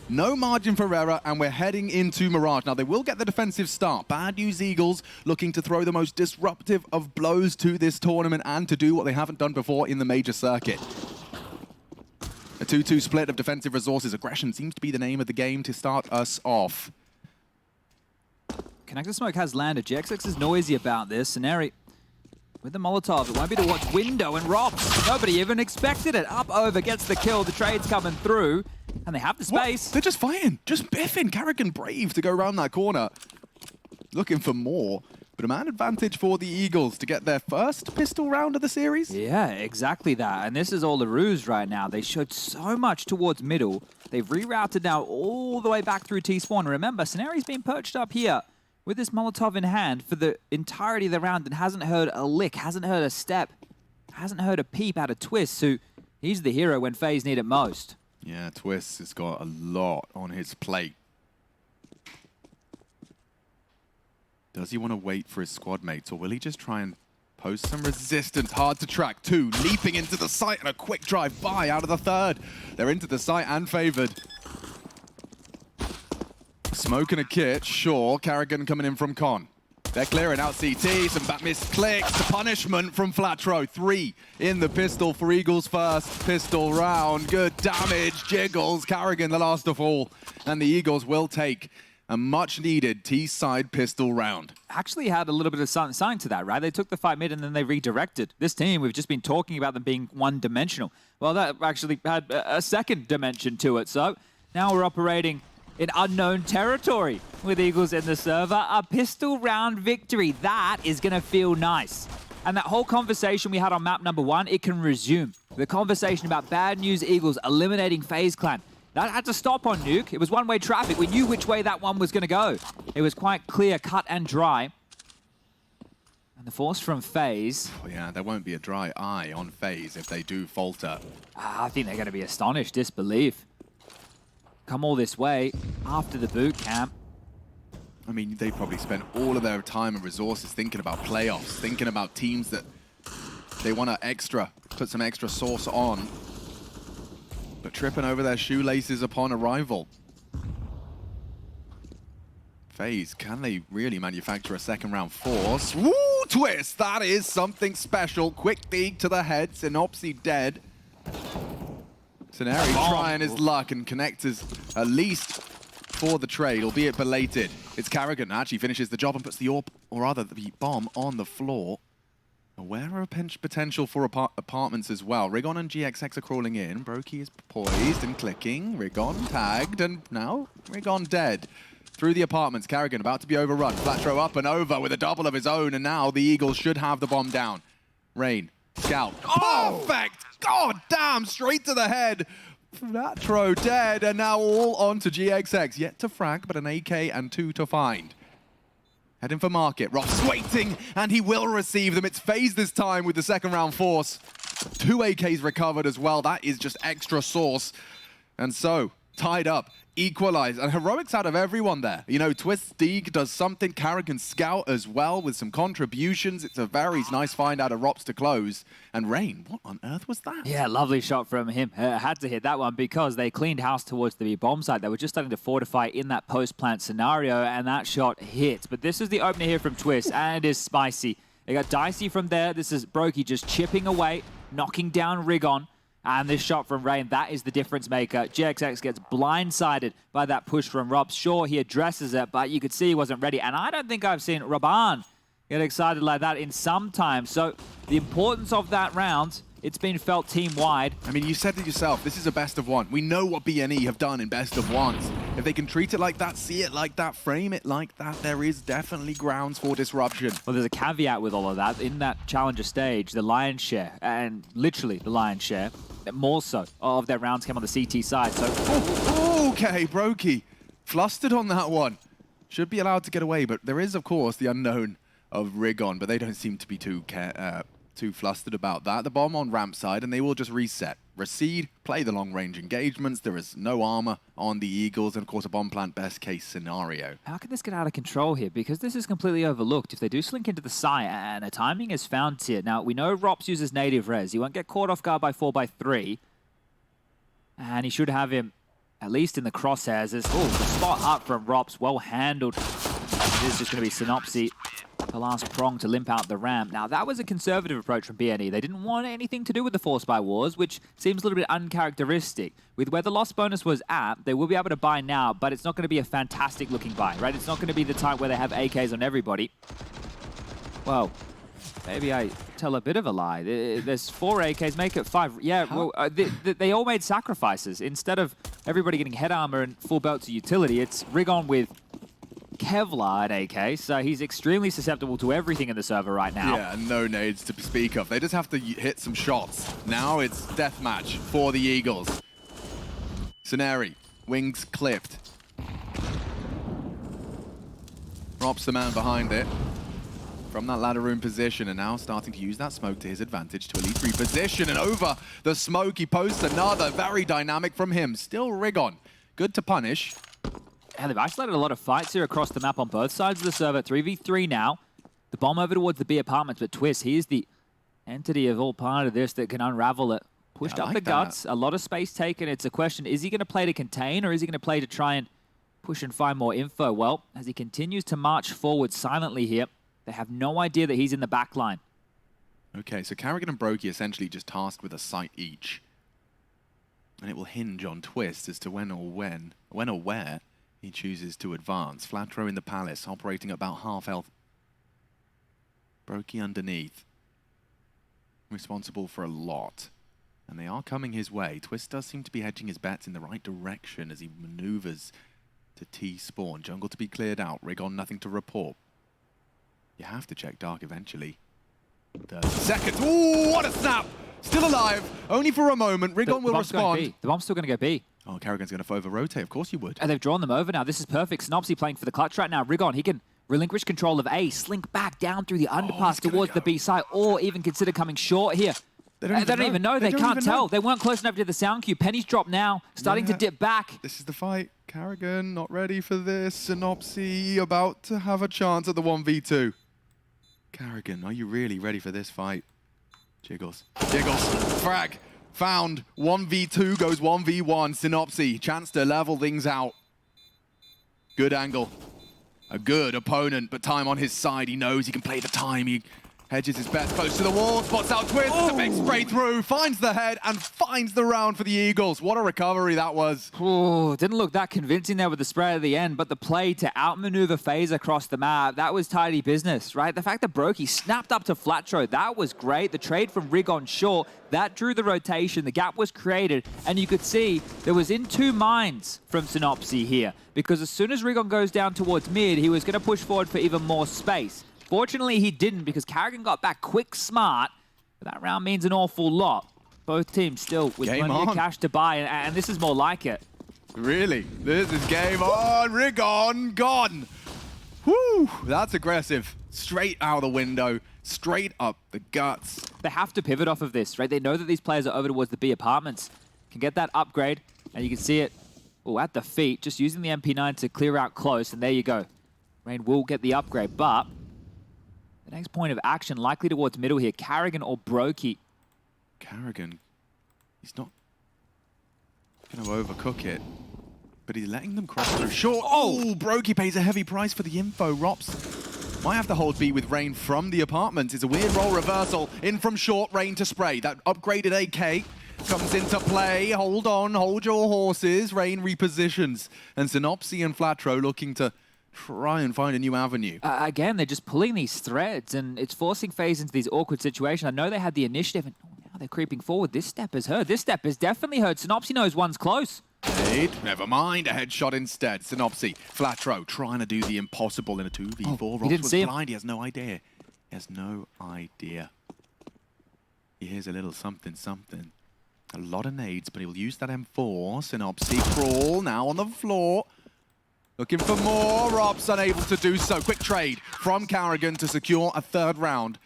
No margin for error, and we're heading into Mirage. Now, they will get the defensive start. Bad News Eagles looking to throw the most disruptive of blows to this tournament and to do what they haven't done before in the major circuit. A 2-2 split of defensive resources. Aggression seems to be the name of the game to start us off. Connector Smoke has landed. GXX is noisy about this. Scenario with the Molotov, it won't be to watch window, and Rops, nobody even expected it. Up over, gets the kill, the trade's coming through, and they have the space. What? They're just fighting, just biffing. Karrigan brave to go around that corner. Looking for more, but a man advantage for the Eagles to get their first pistol round of the series. Yeah, exactly that, and this is all the ruse right now. They showed so much towards middle. They've rerouted now all the way back through T-spawn. Remember, Scenario's been perched up here with this Molotov in hand for the entirety of the round and hasn't heard a lick, hasn't heard a step, hasn't heard a peep out of Twist, who he's the hero when FaZe need it most. Yeah, Twist has got a lot on his plate. Does he want to wait for his squad mates, or will he just try and post some resistance? Hard to track. 2 leaping into the site and a quick drive by out of the third. They're into the site and favored. Smoke and a kit, sure. Karrigan coming in from Con. They're clearing out CT, some back missed clicks, the punishment from Flatro. 3 in the pistol for Eagles' first pistol round. Good damage, Jiggles, Karrigan the last of all. And the Eagles will take a much-needed T-side pistol round. Actually had a little bit of sign to that, right? They took the fight mid and then they redirected. This team, we've just been talking about them being one-dimensional. Well, that actually had a second dimension to it. So now we're operating in unknown territory with Eagles in the server. A pistol round victory. That is going to feel nice. And that whole conversation we had on map number 1, it can resume. The conversation about Bad News Eagles eliminating FaZe Clan. That had to stop on Nuke. It was one-way traffic. We knew which way that one was going to go. It was quite clear, cut and dry. And the force from FaZe. Oh yeah, there won't be a dry eye on FaZe if they do falter. I think they're going to be astonished, disbelief. Come all this way after the boot camp. I mean, they probably spent all of their time and resources thinking about playoffs, thinking about teams that they want to put some extra sauce on, but tripping over their shoelaces upon arrival. FaZe, can they really manufacture a second round force? Woo, Twist, that is something special. Quick dig to the head, Synopsy dead. Scenario trying his luck, and Connectors at least for the trade, albeit belated. It's Karrigan actually finishes the job and puts the AWP, or rather the bomb, on the floor. Aware of potential for apartments as well. Rigon and GXX are crawling in. Brokey is poised and clicking. Rigon tagged, and now Rigon dead. Through the apartments, Karrigan about to be overrun. Flatro up and over with a double of his own, and now the Eagles should have the bomb down. Rain, scout. Perfect! God damn, straight to the head. Flatro dead, and now all on to GXX. Yet to frag, but an AK and 2 to find. Heading for market. Ross waiting, and he will receive them. It's FaZe this time with the second round force. 2 AKs recovered as well. That is just extra sauce. And so, tied up, equalized, and heroics out of everyone there. You know, Twist Deeg does something, Karrigan scout as well with some contributions. It's a very nice find out of Rops to close. And Rain, what on earth was that? Yeah, lovely shot from him. Had to hit that one because they cleaned house towards the bomb site. They were just starting to fortify in that post-plant scenario, and that shot hit. But this is the opener here from Twist, and it is spicy. They got Dicey from there. This is Brokey just chipping away, knocking down Rigon. And this shot from Rain, that is the difference maker. GXX gets blindsided by that push from Rob. Sure, he addresses it, but you could see he wasn't ready. And I don't think I've seen Raban get excited like that in some time. So the importance of that round, it's been felt team-wide. I mean, you said it yourself, this is a best of one. We know what BNE have done in best of ones. If they can treat it like that, see it like that, frame it like that, there is definitely grounds for disruption. Well, there's a caveat with all of that. In that challenger stage, the lion's share, and literally the lion's share, more so, of their rounds came on the CT side. So, okay, Brokey, flustered on that one. Should be allowed to get away, but there is, of course, the unknown of Rigon, but they don't seem to be too flustered about that. The bomb on ramp side, and they will just reset. Recede, play the long-range engagements. There is no armor on the Eagles, and of course a bomb plant best case scenario. How can this get out of control here? Because this is completely overlooked. If they do slink into the site, and the timing is found here. Now, we know Rops uses native res. He won't get caught off guard by 4x3. And he should have him at least in the crosshairs. There's the spot up from Rops, well handled. It is just going to be Synopsy, the last prong to limp out the ramp. Now, that was a conservative approach from BNE. They didn't want anything to do with the Force Buy Wars, which seems a little bit uncharacteristic. With where the loss bonus was at, they will be able to buy now, but it's not going to be a fantastic looking buy, right? It's not going to be the type where they have AKs on everybody. Well, maybe I tell a bit of a lie. There's 4 AKs, make it 5. Yeah, well, they all made sacrifices. Instead of everybody getting head armor and full belts of utility, it's Rigon with Kevlar at AK, so he's extremely susceptible to everything in the server right now. Yeah, no nades to speak of. They just have to hit some shots. Now it's deathmatch for the Eagles. Scenari, wings clipped. Rops the man behind it from that ladder room position, and now starting to use that smoke to his advantage to elite reposition, and over the smoke he posts another very dynamic from him. Still Rigon, good to punish. And they've isolated a lot of fights here across the map on both sides of the server. 3v3 now. The bomb over towards the B apartments, but Twist, he is the entity of all part of this that can unravel it. Pushed up the guts, a lot of space taken. It's a question, is he going to play to contain, or is he going to play to try and push and find more info? Well, as he continues to march forward silently here, they have no idea that he's in the back line. Okay, so Carrigan and Brokey essentially just tasked with a site each. And it will hinge on Twist as to when or where he chooses to advance. Flatro in the Palace, operating at about half health. Brokey underneath. Responsible for a lot. And they are coming his way. Twist does seem to be hedging his bets in the right direction as he maneuvers to T-spawn. Jungle to be cleared out. Rigon nothing to report. You have to check Dark eventually. 30 seconds. Ooh, what a snap! Still alive, only for a moment. Rigon will respond. The bomb's still going to go B. Oh, Carrigan's going to over-rotate. Of course you would. And they've drawn them over now. This is perfect. Synopsy playing for the clutch right now. Rigon, he can relinquish control of A, slink back down through the underpass towards the B side, or even consider coming short here. They don't even know. They can't tell. They weren't close enough to the sound cue. Penny's dropped now, starting to dip back. This is the fight. Carrigan not ready for this. Synopsy about to have a chance at the 1v2. Carrigan, are you really ready for this fight? Jiggles. Frag. Found. 1v2 goes 1v1. Synopsy. Chance to level things out. Good angle. A good opponent, but time on his side. He knows he can play the time. He hedges his bets close to the wall. Spots out Twist. It's a big spray through. Finds the head and finds the round for the Eagles. What a recovery that was. Oh, didn't look that convincing there with the spray at the end, but the play to outmaneuver FaZe across the map, that was tidy business, right? The fact that Brokey snapped up to Flatro, that was great. The trade from Rigon short, that drew the rotation. The gap was created, and you could see there was in two minds from Synopsy here, because as soon as Rigon goes down towards mid, he was going to push forward for even more space. Fortunately, he didn't, because Carrigan got back quick, smart. But that round means an awful lot. Both teams still with plenty of cash to buy, and this is more like it. Really? This is game on. Rigon gone. Whew, that's aggressive. Straight out the window, straight up the guts. They have to pivot off of this, right? They know that these players are over towards the B apartments. Can get that upgrade, and you can see it at the feet, just using the MP9 to clear out close, and there you go. Rain will get the upgrade, but the next point of action likely towards middle here, Carrigan or Brokey. Carrigan, he's not going to overcook it, but he's letting them cross through. Short. Oh, Brokey pays a heavy price for the info. Rops might have to hold B with Rain from the apartment. It's a weird role reversal. In from short, Rain to spray. That upgraded AK comes into play. Hold on, hold your horses. Rain repositions. And Synopsy and Flatro looking to try and find a new avenue. Again, they're just pulling these threads, and it's forcing FaZe into these awkward situations. I know they had the initiative, and now they're creeping forward. This step has heard. This step has definitely heard. Synopsy knows one's close. Never mind, a headshot instead. Synopsy, Flatro trying to do the impossible in a 2v4. He didn't see him. Blind. He has no idea. He has no idea. He hears a little something, something. A lot of nades, but he'll use that M4. Synopsy crawl now on the floor. Looking for more. Rob's unable to do so. Quick trade from Carrigan to secure a third round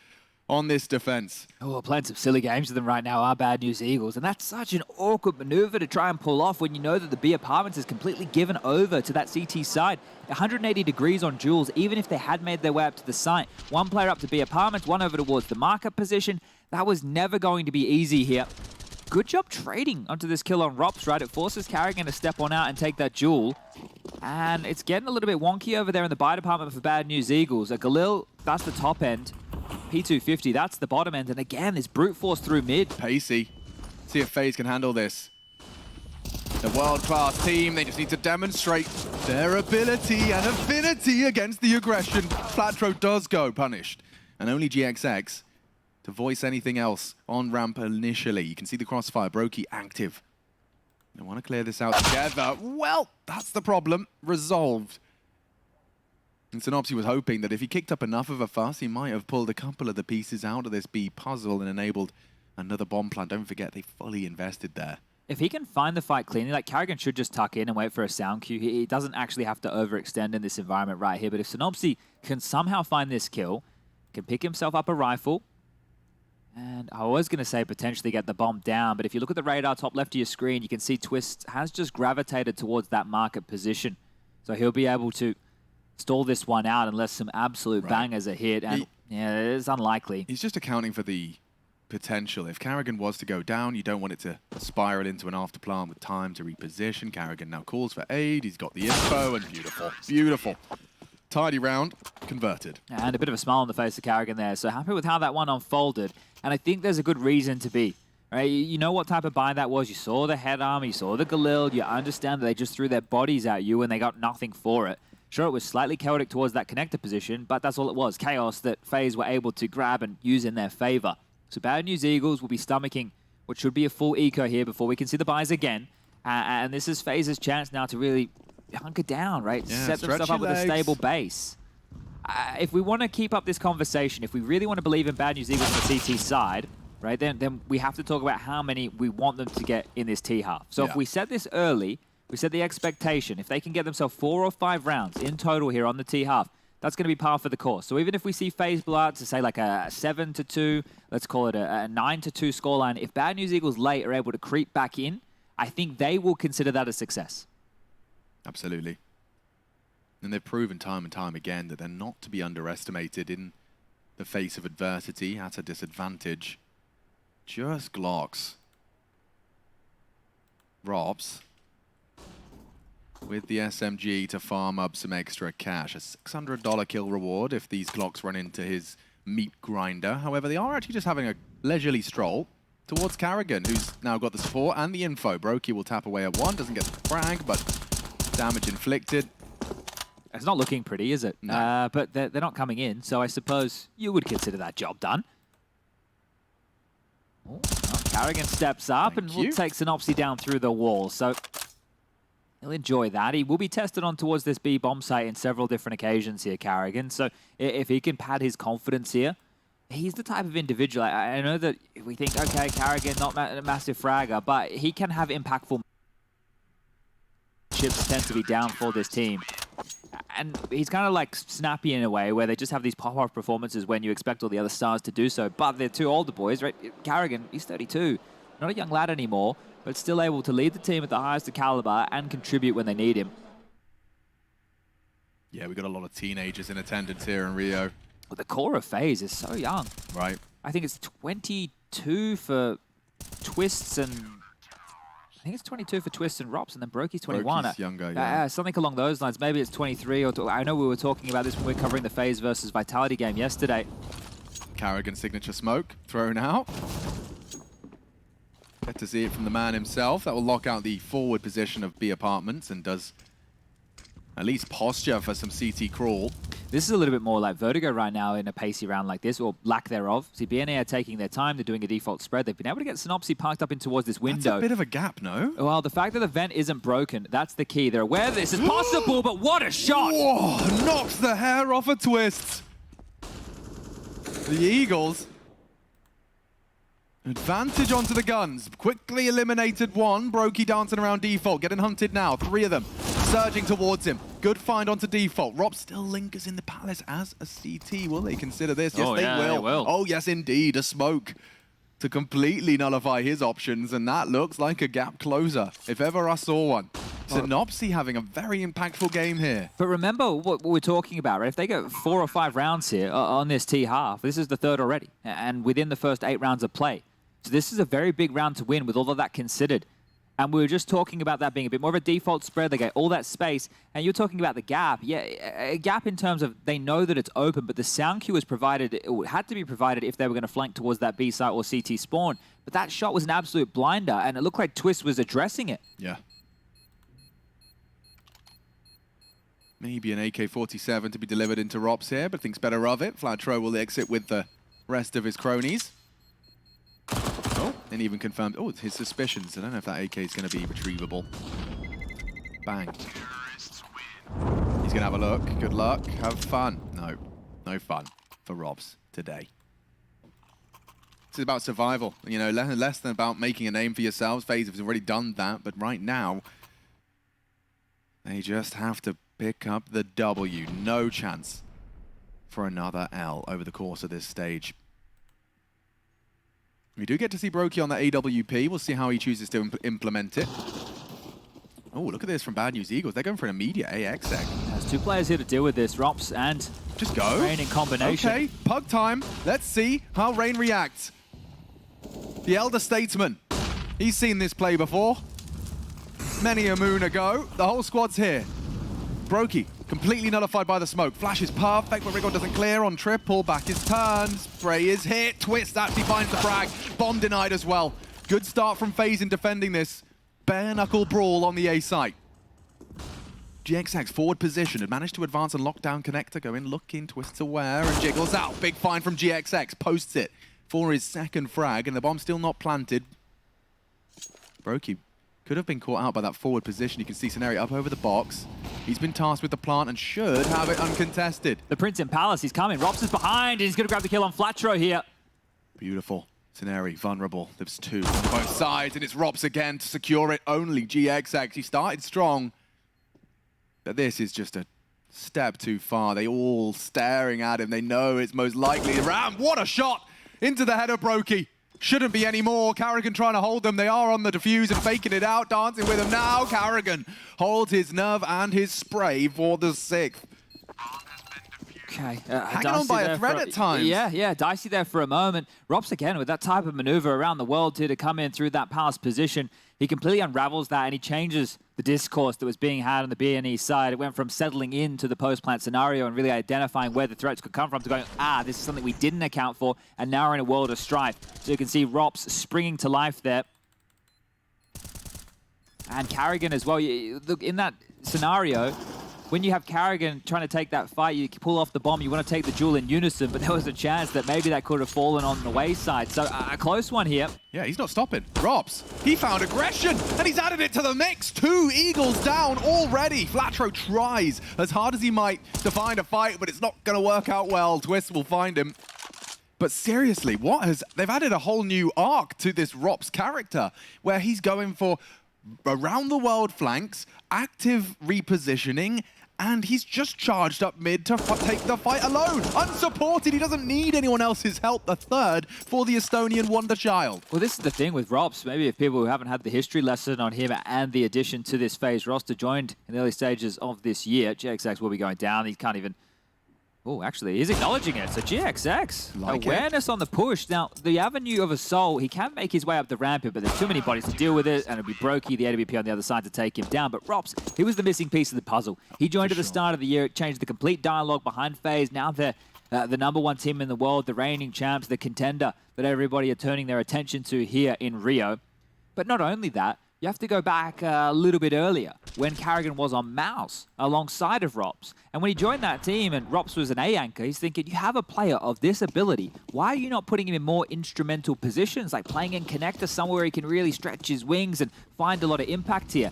on this defense. Oh, we're playing some silly games with them right now, our bad news Eagles. And that's such an awkward maneuver to try and pull off when you know that the B apartments is completely given over to that CT side. 180 degrees on Jules, even if they had made their way up to the site. One player up to B apartments, one over towards the markup position. That was never going to be easy here. good job trading onto this kill on Rops, right? It forces Karrigan to step on out and take that duel. And it's getting a little bit wonky over there in the buy department for Bad News Eagles. Galil, that's the top end. P250, that's the bottom end. And again, this brute force through mid. Pacey. See if FaZe can handle this. The world-class team, they just need to demonstrate their ability and affinity against the aggression. Flatro does go punished. And only GXX to voice anything else on ramp initially. You can see the crossfire, Brokey active. They want to clear this out together. Well, that's the problem. Resolved. And Synopsy was hoping that if he kicked up enough of a fuss, he might have pulled a couple of the pieces out of this B puzzle and enabled another bomb plant. Don't forget, they fully invested there. If he can find the fight cleanly, like Karrigan should just tuck in and wait for a sound cue. He doesn't actually have to overextend in this environment right here. But if Synopsy can somehow find this kill, can pick himself up a rifle, and I was going to say potentially get the bomb down, but if you look at the radar top left of your screen, you can see Twist has just gravitated towards that market position. So he'll be able to stall this one out unless some absolute bangers are hit, and yeah, it's unlikely. He's just accounting for the potential. If Karrigan was to go down, you don't want it to spiral into an afterplant with time to reposition. Karrigan now calls for aid. He's got the info, and beautiful, beautiful. Tidy round, converted. And a bit of a smile on the face of Karrigan there. So happy with how that one unfolded. And I think there's a good reason to be. Right? You know what type of buy that was. You saw the head armor, you saw the Galil. You understand that they just threw their bodies at you and they got nothing for it. Sure, it was slightly chaotic towards that connector position, but that's all it was. Chaos that FaZe were able to grab and use in their favor. So Bad News Eagles will be stomaching what should be a full eco here before we can see the buys again. And this is FaZe's chance now to really hunker down, right? Yeah, set themselves up with a stable base. If we want to keep up this conversation, if we really want to believe in Bad News Eagles on the CT side, right, then we have to talk about how many we want them to get in this T-half. So if we set this early, we set the expectation, if they can get themselves 4 or 5 rounds in total here on the T-half, that's going to be par for the course. So even if we see FaZe blow out to say like a 7-2, let's call it a 9-2 scoreline, if Bad News Eagles late are able to creep back in, I think they will consider that a success. Absolutely. And they've proven time and time again that they're not to be underestimated in the face of adversity at a disadvantage. Just Glocks. Robs with the SMG to farm up some extra cash. A $600 kill reward if these Glocks run into his meat grinder. However, they are actually just having a leisurely stroll towards Karrigan, who's now got the support and the info. Brokey will tap away at one, doesn't get the frag, but damage inflicted. It's not looking pretty, is it? No. But they're not coming in, so I suppose you would consider that job done. Oh, Karrigan steps up and will take Synopsy down through the wall, so he'll enjoy that. He will be tested on towards this B bomb site in several different occasions here, Karrigan, so if he can pad his confidence here, he's the type of individual. I know that we think, okay, Karrigan, not a massive fragger, but he can have impactful chips tend to be down for this team. And he's kind of like Snappy in a way, where they just have these pop-off performances when you expect all the other stars to do so. But they're two older boys, right? Karrigan, he's 32. Not a young lad anymore, but still able to lead the team at the highest caliber and contribute when they need him. Yeah, we got a lot of teenagers in attendance here in Rio. Well, the core of FaZe is so young. Right. I think it's 22 for Twists and... I think it's 22 for Twist and Rops, and then Brokey's 21. Brokey's younger, yeah. Something along those lines. Maybe it's 23 or... I know we were talking about this when we were covering the FaZe versus Vitality game yesterday. Karrigan signature smoke thrown out. Get to see it from the man himself. That will lock out the forward position of B Apartments and does at least posture for some CT crawl. This is a little bit more like Vertigo right now in a pacey round like this, or lack thereof. See, BNE are taking their time. They're doing a default spread. They've been able to get Synopsy parked up in towards this window. That's a bit of a gap, no? Well, the fact that the vent isn't broken, that's the key. They're aware this is possible, but what a shot! Whoa, knocks the hair off a Twist. The Eagles. Advantage onto the guns. Quickly eliminated one. Brokey dancing around default. Getting hunted now. 3 of them surging towards him. Good find onto default. Rob still lingers in the palace as a CT. Will they consider this? Yes, they will. Oh, yes, indeed. A smoke to completely nullify his options. And that looks like a gap closer, if ever I saw one. Synopsy having a very impactful game here. But remember what we're talking about, right? If they get 4 or 5 rounds here on this T half, this is the 3rd already. And within the first 8 rounds of play. So this is a very big round to win with all of that considered. And we were just talking about that being a bit more of a default spread. They get all that space. And you're talking about the gap. Yeah, a gap in terms of they know that it's open, but the sound cue was provided. It had to be provided if they were going to flank towards that B site or CT spawn. But that shot was an absolute blinder, and it looked like Twist was addressing it. Yeah. Maybe an AK-47 to be delivered into Rops here, but thinks better of it. Flatro will exit with the rest of his cronies. Oh, and even confirmed, his suspicions. I don't know if that AK is going to be retrievable. Bang. He's going to have a look. Good luck. Have fun. No, no fun for Robs today. It's about survival. You know, less than about making a name for yourselves. FaZe has already done that, but right now, they just have to pick up the W. No chance for another L over the course of this stage. We do get to see Brokey on that AWP. We'll see how he chooses to implement it. Oh, look at this from Bad News Eagles. They're going for an immediate AX egg. There's two players here to deal with this, Rops and just go. Rain in combination. Okay, pug time. Let's see how Rain reacts. The Elder Statesman. He's seen this play before. Many a moon ago. The whole squad's here. Brokey, completely nullified by the smoke. Flash is perfect, but Rigor doesn't clear on triple. Back is turned. Spray is hit. Twist actually finds the frag. Bomb denied as well. Good start from FaZe in defending this. Bare knuckle brawl on the A site. GXX forward position had managed to advance and lock down connector. Go in, looking, twists aware, and jiggles out. Big find from GXX. Posts it for his second frag, and the bomb's still not planted. Brokey could have been caught out by that forward position. You can see Scenario up over the box. He's been tasked with the plant and should have it uncontested. The Prince in Palace, he's coming. Rops is behind, and he's going to grab the kill on Flatro here. Beautiful. Scenario vulnerable. There's two on both sides, and it's Rops again to secure it. Only GXX. He started strong, but this is just a step too far. They all staring at him. They know it's most likely the Ram. What a shot into the head of Brokey. Shouldn't be any more. Carrigan trying to hold them. They are on the defuse and faking it out, dancing with him now. Carrigan holds his nerve and his spray for the 6th. Okay. Hanging on by a thread at times. Yeah, dicey there for a moment. Rops again with that type of maneuver around the world here to come in through that Palace position. He completely unravels that and he changes the discourse that was being had on the BNE side. It went from settling into the post-plant scenario and really identifying where the threats could come from to going, this is something we didn't account for, and now we're in a world of strife. So you can see Rops springing to life there. And Carrigan as well. Look, in that scenario, when you have Carrigan trying to take that fight, you pull off the bomb, you want to take the duel in unison, but there was a chance that maybe that could have fallen on the wayside. So a close one here. Yeah, he's not stopping. Rops, he found aggression, and he's added it to the mix. 2 Eagles down already. Flatro tries as hard as he might to find a fight, but it's not going to work out well. Twist will find him. But seriously, they've added a whole new arc to this Rops character, where he's going for around the world flanks, active repositioning, and he's just charged up mid to take the fight alone. Unsupported, he doesn't need anyone else's help. The 3rd for the Estonian wonder child. Well, this is the thing with Rops. Maybe if people who haven't had the history lesson on him and the addition to this FaZe roster joined in the early stages of this year, GXX will be going down. He can't even... Oh, actually, he's acknowledging it. So GXX, awareness on the push. Now, the avenue of Assault, he can make his way up the ramp here, but there's too many bodies to deal with it, and it'll be Brokey, the AWP on the other side to take him down. But Rops, he was the missing piece of the puzzle. He joined at the start of the year, it changed the complete dialogue behind FaZe. Now they're the #1 team in the world, the reigning champs, the contender that everybody are turning their attention to here in Rio. But not only that, you have to go back a little bit earlier when Carrigan was on Mouse alongside of Rops. And when he joined that team and Rops was an A anchor, he's thinking, you have a player of this ability. Why are you not putting him in more instrumental positions, like playing in connector somewhere he can really stretch his wings and find a lot of impact here?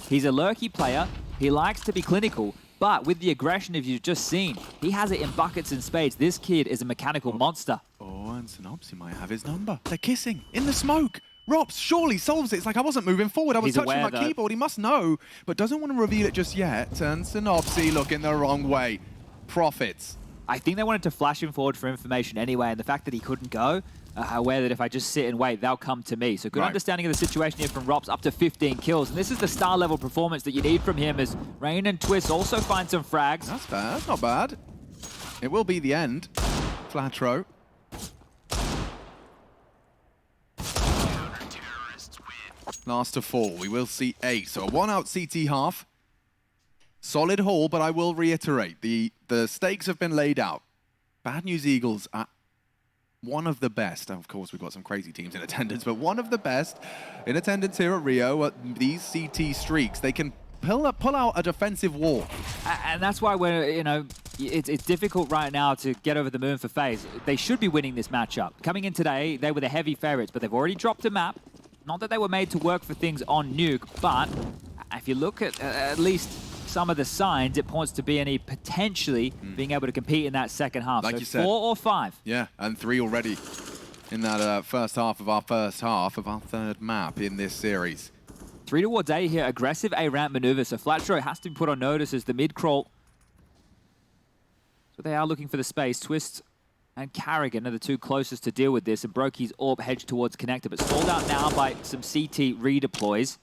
He's a lurky player. He likes to be clinical. But with the aggression you've just seen, he has it in buckets and spades. This kid is a mechanical monster. Oh, and Synopsy might have his number. They're kissing in the smoke. Rops surely solves it. It's like I wasn't moving forward. I was touching my keyboard. He must know, but doesn't want to reveal it just yet. And Synopsy looking the wrong way. Profits. I think they wanted to flash him forward for information anyway, and the fact that he couldn't go, aware that if I just sit and wait, they'll come to me. So good understanding of the situation here from Rops, up to 15 kills. And this is the star level performance that you need from him as Rain and Twist also find some frags. That's bad. That's not bad. It will be the end. Flatro. last to 4. We will see 8. So a 1-out CT half. Solid haul, but I will reiterate, the stakes have been laid out. Bad News Eagles are one of the best. Of course, we've got some crazy teams in attendance, but one of the best in attendance here at Rio at these CT streaks. They can pull out a defensive wall. And that's why we're, you know, it's difficult right now to get over the moon for FaZe. They should be winning this matchup. Coming in today, they were the heavy favorites, but they've already dropped a map. Not that they were made to work for things on Nuke, but if you look at least some of the signs, it points to BNE potentially being able to compete in that second half. Like so you said, 4 or 5. Yeah, and 3 already in that first half of our third map in this series. 3 towards A here, aggressive A ramp maneuver. So Flatro has to be put on notice as the mid crawl. So they are looking for the space. Twist and Carrigan are the 2 closest to deal with this, and Brokey's AWP hedged towards connector, but stalled out now by some CT redeploys.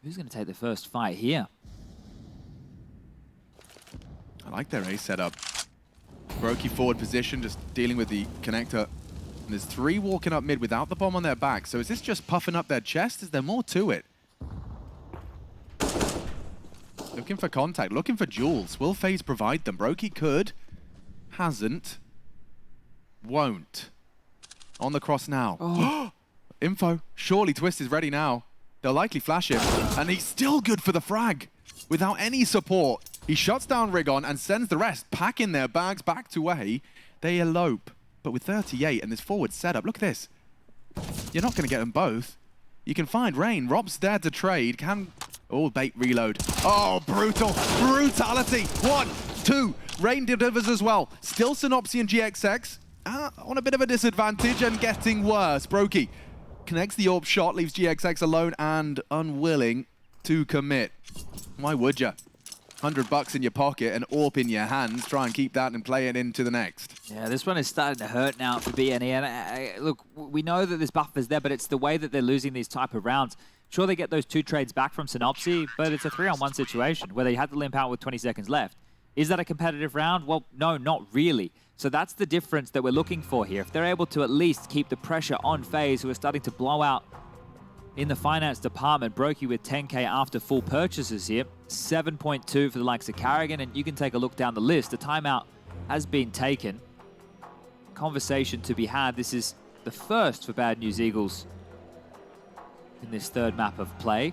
Who's going to take the first fight here? I like their A setup. Brokey forward position, just dealing with the connector. And there's 3 walking up mid without the bomb on their back. So is this just puffing up their chest? Is there more to it? Looking for contact, looking for duels. Will FaZe provide them? Brokey could. Hasn't. Won't. On the cross now. Oh. Info. Surely Twist is ready now. They'll likely flash him. And he's still good for the frag. Without any support. He shuts down Rigon and sends the rest packing their bags back to A. They elope. But with 38 and this forward setup, look at this. You're not going to get them both. You can find Rain. Rob's there to trade. Oh, bait reload. Oh, brutal. Brutality. 1, 2. Rain delivers as well. Still Synopsy and GXX on a bit of a disadvantage and getting worse. Brokey connects the AWP shot, leaves GXX alone and unwilling to commit. Why would you? $100 in your pocket and AWP in your hands. Try and keep that and play it into the next. Yeah, this one is starting to hurt now for BNE. And look, we know that this buffer's there, but it's the way that they're losing these type of rounds. Sure, they get those 2 trades back from Synopsy, but it's a 3-on-1 situation where they had to limp out with 20 seconds left. Is that a competitive round? Well, no, not really. So that's the difference that we're looking for here. If they're able to at least keep the pressure on FaZe, who are starting to blow out in the finance department. Brokey with 10K after full purchases here. 7.2 for the likes of Carrigan, and you can take a look down the list. The timeout has been taken. Conversation to be had. This is the first for Bad News Eagles in this third map of play.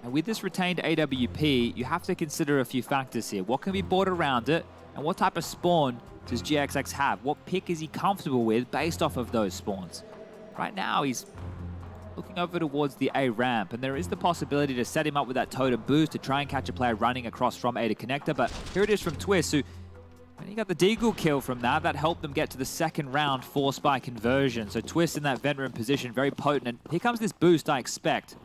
And with this retained AWP, you have to consider a few factors here. What can be bought around it, and what type of spawn does GXX have? What pick is he comfortable with based off of those spawns? Right now, he's looking over towards the A ramp, and there is the possibility to set him up with that totem boost to try and catch a player running across from A to connector. But here it is from Twist, who, when he got the deagle kill from that helped them get to the second round forced by conversion. So Twist in that vent room position, very potent. And here comes this boost, I expect.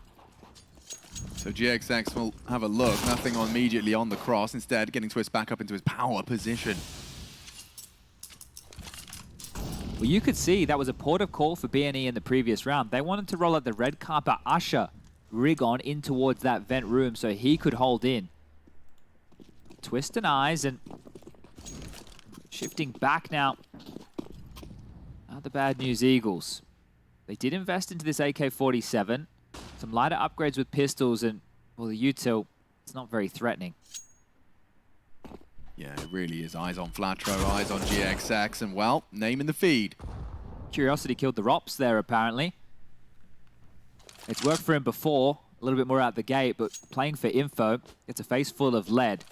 So GXX will have a look. Nothing immediately on the cross. Instead, getting Twist back up into his power position. Well, you could see that was a port of call for BNE in the previous round. They wanted to roll out the red carpet, usher Rigon in towards that vent room so he could hold in. Twist and eyes, and shifting back now. The Bad News Eagles. They did invest into this AK-47. Some lighter upgrades with pistols, and, well, the util, it's not very threatening. Yeah, it really is. Eyes on Flatro, eyes on GXX, and, well, name in the feed. Curiosity killed the Rops there, apparently. It's worked for him before, a little bit more out the gate, but playing for info, it's a face full of lead.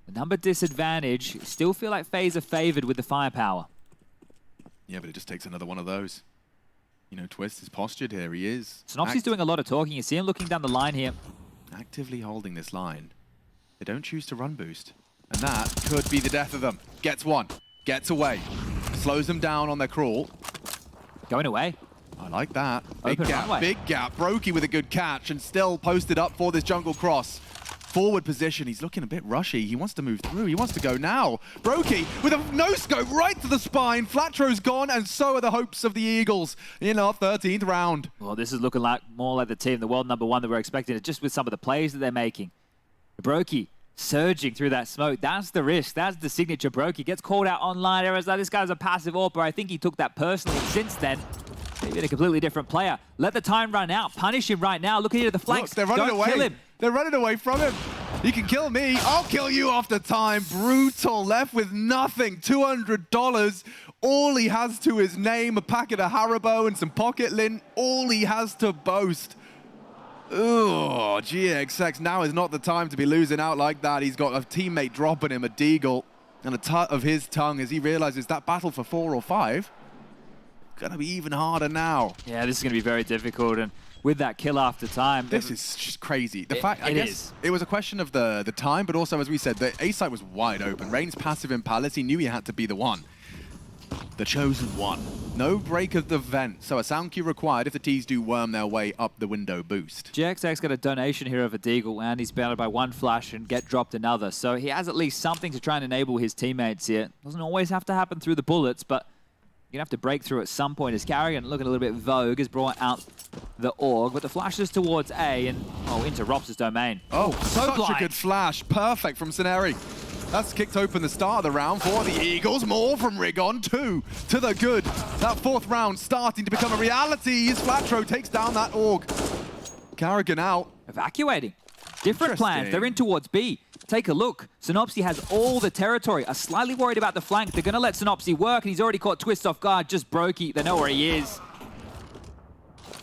The number disadvantage, still feel like FaZe are favored with the firepower. Yeah, but it just takes another one of those. You know, Twist is postured here. He is. Synopsy's doing a lot of talking. You see him looking down the line here. Actively holding this line. They don't choose to run boost. And that could be the death of them. Gets one. Gets away. Slows them down on their crawl. Going away. I like that. Big Open gap, runway. big gap. Brokey with a good catch and still posted up for this jungle cross. Forward position. He's looking a bit rushy. He wants to move through. He wants to go now. Brokey with a no-scope right to the spine. Flatro's gone, and so are the hopes of the Eagles in our 13th round. Well, this is looking like more like the team, the world #1 that we're expecting, just with some of the plays that they're making. Brokey surging through that smoke. That's the risk. That's the signature broke. He gets called out online. Everyone's like, this guy's a passive AWPer. I think he took that personally. Since then, maybe a completely different player. Let the time run out. Punish him right now. Look at the flanks. Look, they're running Don't away. kill him. They're running away from him. You can kill me. I'll kill you after time. Brutal. Left with nothing. $200. All he has to his name, a packet of Haribo and some pocket lint. All he has to boast. Oh, GXX, now is not the time to be losing out like that. He's got a teammate dropping him a deagle and a tut of his tongue as he realizes that battle for 4 or 5 gonna be even harder now. Yeah, this is gonna be very difficult, and with that kill after time, this is just crazy. The fact, I it guess is. it was a question of the time, but also, as we said, the A site was wide open. Rain's passive in Palace, he knew he had to be the one. The chosen one. No break of the vent, so a sound cue required if the T's do worm their way up the window boost. GXX got a donation here of a deagle, and he's bounded by one flash and get dropped another. So he has at least something to try and enable his teammates here. Doesn't always have to happen through the bullets, but you're gonna have to break through at some point. As Carrigan, looking a little bit vogue, has brought out the AUG, but the flashes towards A and into Rops's domain. Oh, so such blind. a good flash. Perfect from Sceneri. That's kicked open the start of the round for the Eagles. More from Rigon, 2 to the good. That 4th round starting to become a reality as Flatro takes down that AUG. Carrigan out. Evacuating. Different plans. They're in towards B. Take a look. Synopsy has all the territory. Are slightly worried about the flank. They're going to let Synopsy work, and he's already caught Twist off guard. Just Brokey. They know where he is.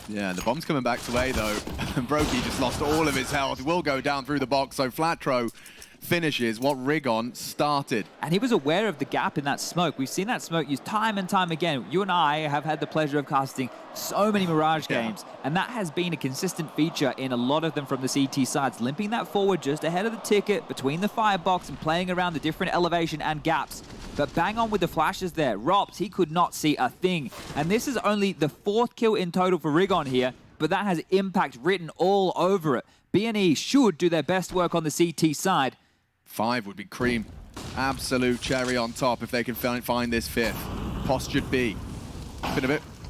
Yeah, the bomb's coming back to A, though. Brokey just lost all of his health. He will go down through the box, so Flatro finishes what Rigon started. And he was aware of the gap in that smoke. We've seen that smoke used time and time again. You and I have had the pleasure of casting so many Mirage games, and that has been a consistent feature in a lot of them from the CT sides, limping that forward just ahead of the ticket, between the firebox and playing around the different elevation and gaps. But bang on with the flashes there. Rops, he could not see a thing. And this is only the 4th kill in total for Rigon here, but that has impact written all over it. BNE should do their best work on the CT side. 5 would be cream. Absolute cherry on top if they can find this 5th. Postured B.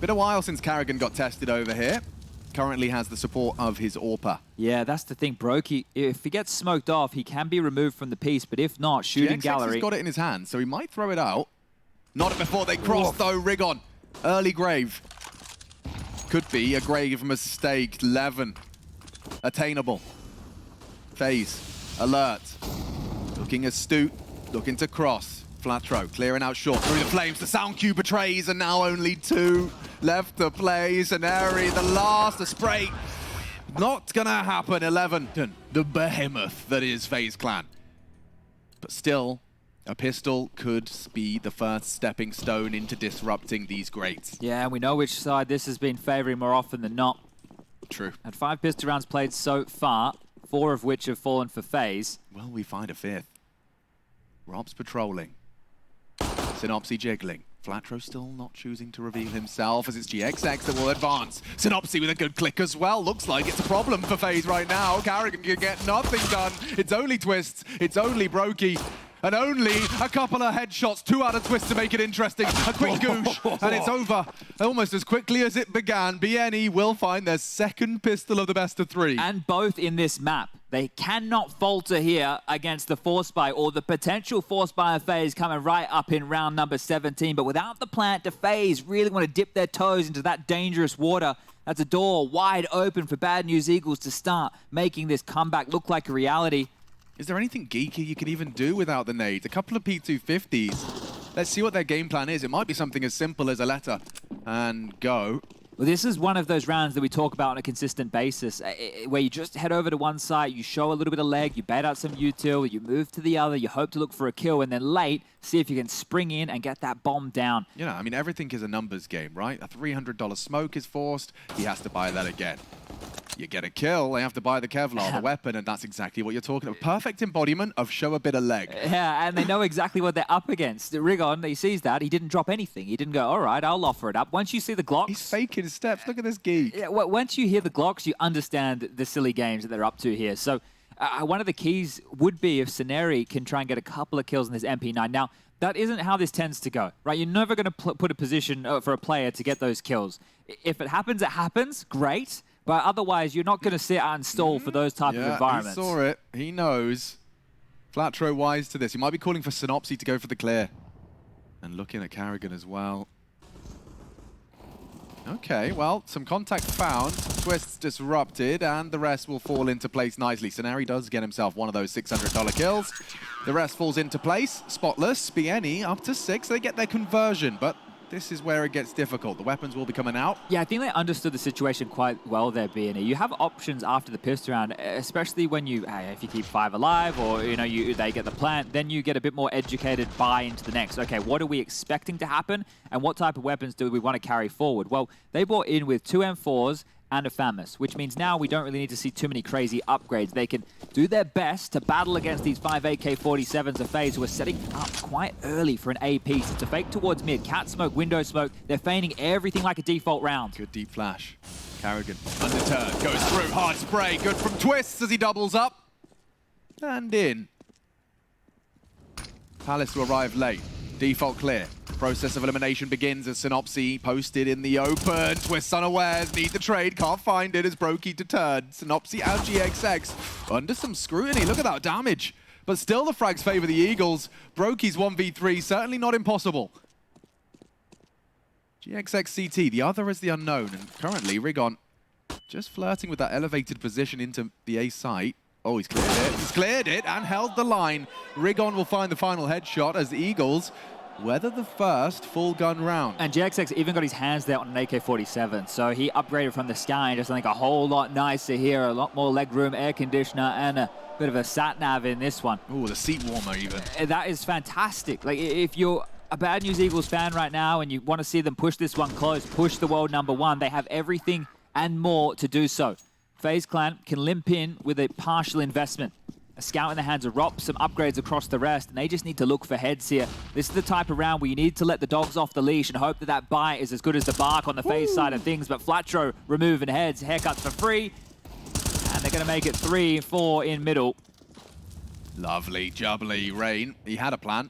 Been a while since Carrigan got tested over here. Currently has the support of his AWPer. Yeah, that's the thing. Brokey, if he gets smoked off, he can be removed from the piece, but if not, shooting GXX gallery. has got it in his hand, so he might throw it out. Not before they cross, though. Rigon. Early grave. Could be a grave mistake. 11. Attainable. FaZe. Alert. Looking astute. Looking to cross. Flatro clearing out short through the flames. The sound cue betrays, and now only 2 left to play. Sceneri, the last, the spray. Not gonna happen. 11. The behemoth that is FaZe Clan. But still, a pistol could be the first stepping stone into disrupting these greats. Yeah, and we know which side this has been favoring more often than not. True. Had 5 pistol rounds played so far, 4 of which have fallen for FaZe. Will we find a 5th? Rob's patrolling. Synopsy jiggling. Flatro still not choosing to reveal himself as it's GXX that will advance. Synopsy with a good click as well. Looks like it's a problem for FaZe right now. Carrigan can get nothing done. It's only Twists. It's only Brokey. And only a couple of headshots. 2 out of Twist to make it interesting. A quick goosh. And it's over almost as quickly as it began. BNE will find their 2nd pistol of the best of 3. And both in this map. They cannot falter here against the Force Buy or the potential Force Buy of FaZe coming right up in round number 17. But without the plant, the FaZe really want to dip their toes into that dangerous water. That's a door wide open for Bad News Eagles to start making this comeback look like a reality. Is there anything geeky you can even do without the nades? A couple of P250s. Let's see what their game plan is. It might be something as simple as a letter and go. Well, this is one of those rounds that we talk about on a consistent basis, where you just head over to one site, you show a little bit of leg, you bait out some util, you move to the other, you hope to look for a kill, and then late, see if you can spring in and get that bomb down. You know, I mean, everything is a numbers game, right? A $300 smoke is forced, he has to buy that again. You get a kill, they have to buy the Kevlar, the weapon, and that's exactly what you're talking about. Perfect embodiment of show a bit of leg. Yeah, and they know exactly what they're up against. Rigon, he sees that, he didn't drop anything. He didn't go, all right, I'll offer it up. Once you see the Glocks... He's faking his steps, look at this geek. Yeah, once you hear the Glocks, you understand the silly games that they're up to here. So one of the keys would be if Sceneri can try and get a couple of kills in this MP9. Now, that isn't how this tends to go, right? You're never going to put a position for a player to get those kills. If it happens, great. But otherwise, you're not going to sit and stall for those type of environments. He saw it. He knows. Flatro wise to this. He might be calling for Synopsy to go for the clear. And looking at Karrigan as well. Okay, well, some contact found, twists disrupted, and the rest will fall into place nicely. Sonari does get himself one of those $600 kills. The rest falls into place, spotless. BNE up to 6, they get their conversion, but this is where it gets difficult. The weapons will be coming out. Yeah, I think they understood the situation quite well there, BNE. You have options after the pistol round, especially when if you keep 5 alive or, they get the plant, then you get a bit more educated buy into the next. Okay, what are we expecting to happen and what type of weapons do we want to carry forward? Well, they brought in with 2 M4s and a FAMAS, which means now we don't really need to see too many crazy upgrades. They can do their best to battle against these 5 AK-47s of FaZe who are setting up quite early for an AP. So it's a fake towards mid, cat smoke, window smoke. They're feigning everything like a default round. Good deep flash. Karrigan, undeterred, goes through, hard spray, good from Twists as he doubles up. And in. Palace will arrive late. Default clear. Process of elimination begins as Synopsy posted in the open. Twists unawares, need the trade, can't find it as Brokey deterred. Synopsy and GXX under some scrutiny. Look at that damage. But still the frags favor the Eagles. Brokey's 1v3, certainly not impossible. GXX CT, the other is the unknown. And currently, Rigon just flirting with that elevated position into the A site. Oh, he's cleared it. He's cleared it and held the line. Rigon will find the final headshot as the Eagles weather the first full gun round. And GXX even got his hands there on an AK-47, so he upgraded from the Sky and just a whole lot nicer here, a lot more leg room, air conditioner, and a bit of a sat-nav in this one. Ooh, the seat warmer even. That is fantastic. Like, if you're a Bad News Eagles fan right now and you want to see them push this one close, push the world #1, they have everything and more to do so. FaZe Clan can limp in with a partial investment. A scout in the hands of Rop, some upgrades across the rest, and they just need to look for heads here. This is the type of round where you need to let the dogs off the leash and hope that that bite is as good as the bark on the FaZe side of things. But Flatro removing heads, haircuts for free, and they're going to make it 3-4 in middle. Lovely, jubbly Rain. He had a plan.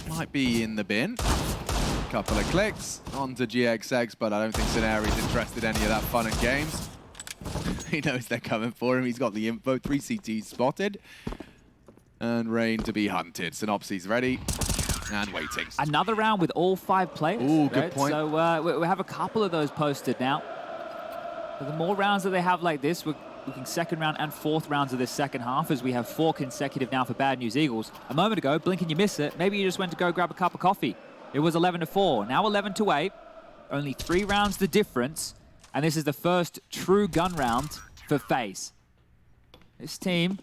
Might be in the bin. Couple of clicks onto GXX, but I don't think Scenari's interested in any of that fun and games. He knows they're coming for him. He's got the info. 3 CTs spotted. And Rain to be hunted. Synopsy's ready and waiting. Another round with all 5 players. Ooh, good right? point. So we have a couple of those posted now. But the more rounds that they have like this, we're looking second round and fourth rounds of this second half as we have 4 consecutive now for Bad News Eagles. A moment ago, blink and you miss it. Maybe you just went to go grab a cup of coffee. It was 11-4. Now 11-8. Only 3 rounds the difference. And this is the first true gun round for FaZe. This team,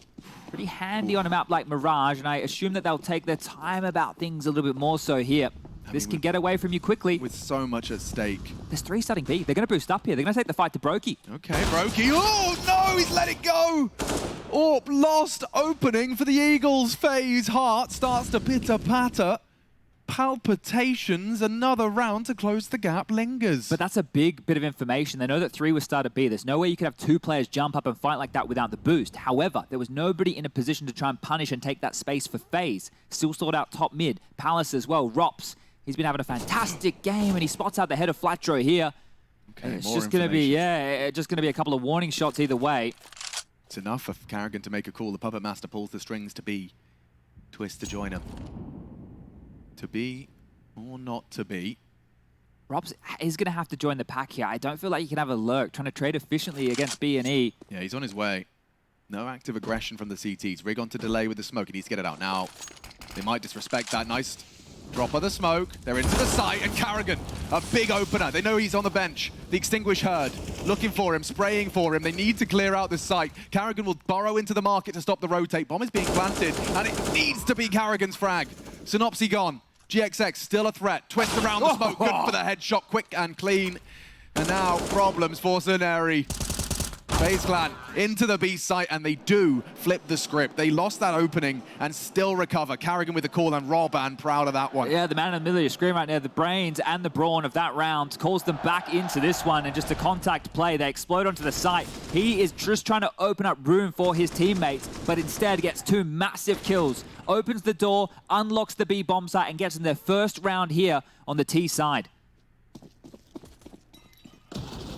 pretty handy on a map like Mirage, and I assume that they'll take their time about things a little bit more so here. This can get away from you quickly. With so much at stake. There's 3 starting B. They're going to boost up here. They're going to take the fight to Brokey. Okay, Brokey. Oh, no, he's let it go. Oh, lost opening for the Eagles. FaZe heart starts to pitter-patter. Palpitations, another round to close the gap lingers. But that's a big bit of information. They know that 3 was started B. There's no way you could have 2 players jump up and fight like that without the boost. However, there was nobody in a position to try and punish and take that space for FaZe. Still sorted out top mid. Palace as well. Rops. He's been having a fantastic game and he spots out the head of Flatro here. Okay, it's just going to be, just going to be a couple of warning shots either way. It's enough for Karrigan to make a call. The Puppet Master pulls the strings to be. Twist to join him. To be or not to be. Robs is going to have to join the pack here. I don't feel like you can have a lurk trying to trade efficiently against BNE. Yeah, he's on his way. No active aggression from the CTs. Rig on to delay with the smoke. He needs to get it out now. They might disrespect that. Nice drop of the smoke. They're into the site, and Karrigan, a big opener. They know he's on the bench. The Extinguish herd, looking for him, spraying for him. They need to clear out this site. Karrigan will burrow into the market to stop the rotate. Bomb is being planted, and it needs to be Karrigan's frag. Synopsy gone. GXX still a threat. Twist around the smoke. Good for the headshot. Quick and clean. And now problems for Scenari. FaZe Clan into the B site, and they do flip the script. They lost that opening and still recover. Karrigan with the call, and Roban proud of that one. Yeah, the man in the middle of your screen right now, the brains and the brawn of that round, calls them back into this one, and just a contact play. They explode onto the site. He is just trying to open up room for his teammates, but instead gets 2 massive kills. Opens the door, unlocks the B bomb site, and gets in their first round here on the T side.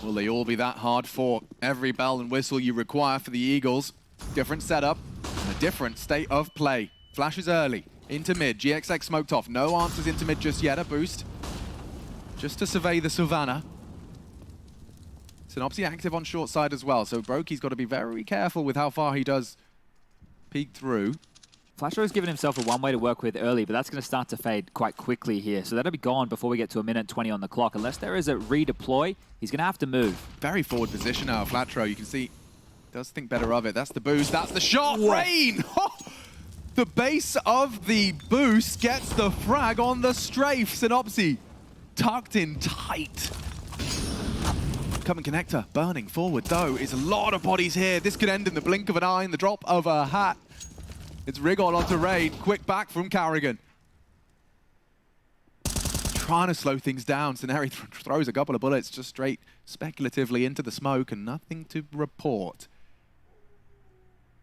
Will they all be that hard fought? Every bell and whistle you require for the Eagles. Different setup and a different state of play. Flashes early, into mid. GXX smoked off. No answers into mid just yet. A boost. Just to survey the Savannah. Synopsy active on short side as well, so Brokey's got to be very careful with how far he does peek through. Flasher's given himself a one way to work with early, but that's going to start to fade quite quickly here. So that'll be gone before we get to a minute 20 on the clock. Unless there is a redeploy, he's going to have to move. Very forward position now, Flatro. You can see, does think better of it. That's the boost. That's the shot. Whoa. Rain! The base of the boost gets the frag on the strafe. Synopsy tucked in tight. Coming connector, burning forward though, is a lot of bodies here. This could end in the blink of an eye, in the drop of a hat. It's Rigon onto Raid, quick back from Carrigan. Trying to slow things down, Ceneri throws a couple of bullets just straight speculatively into the smoke and nothing to report.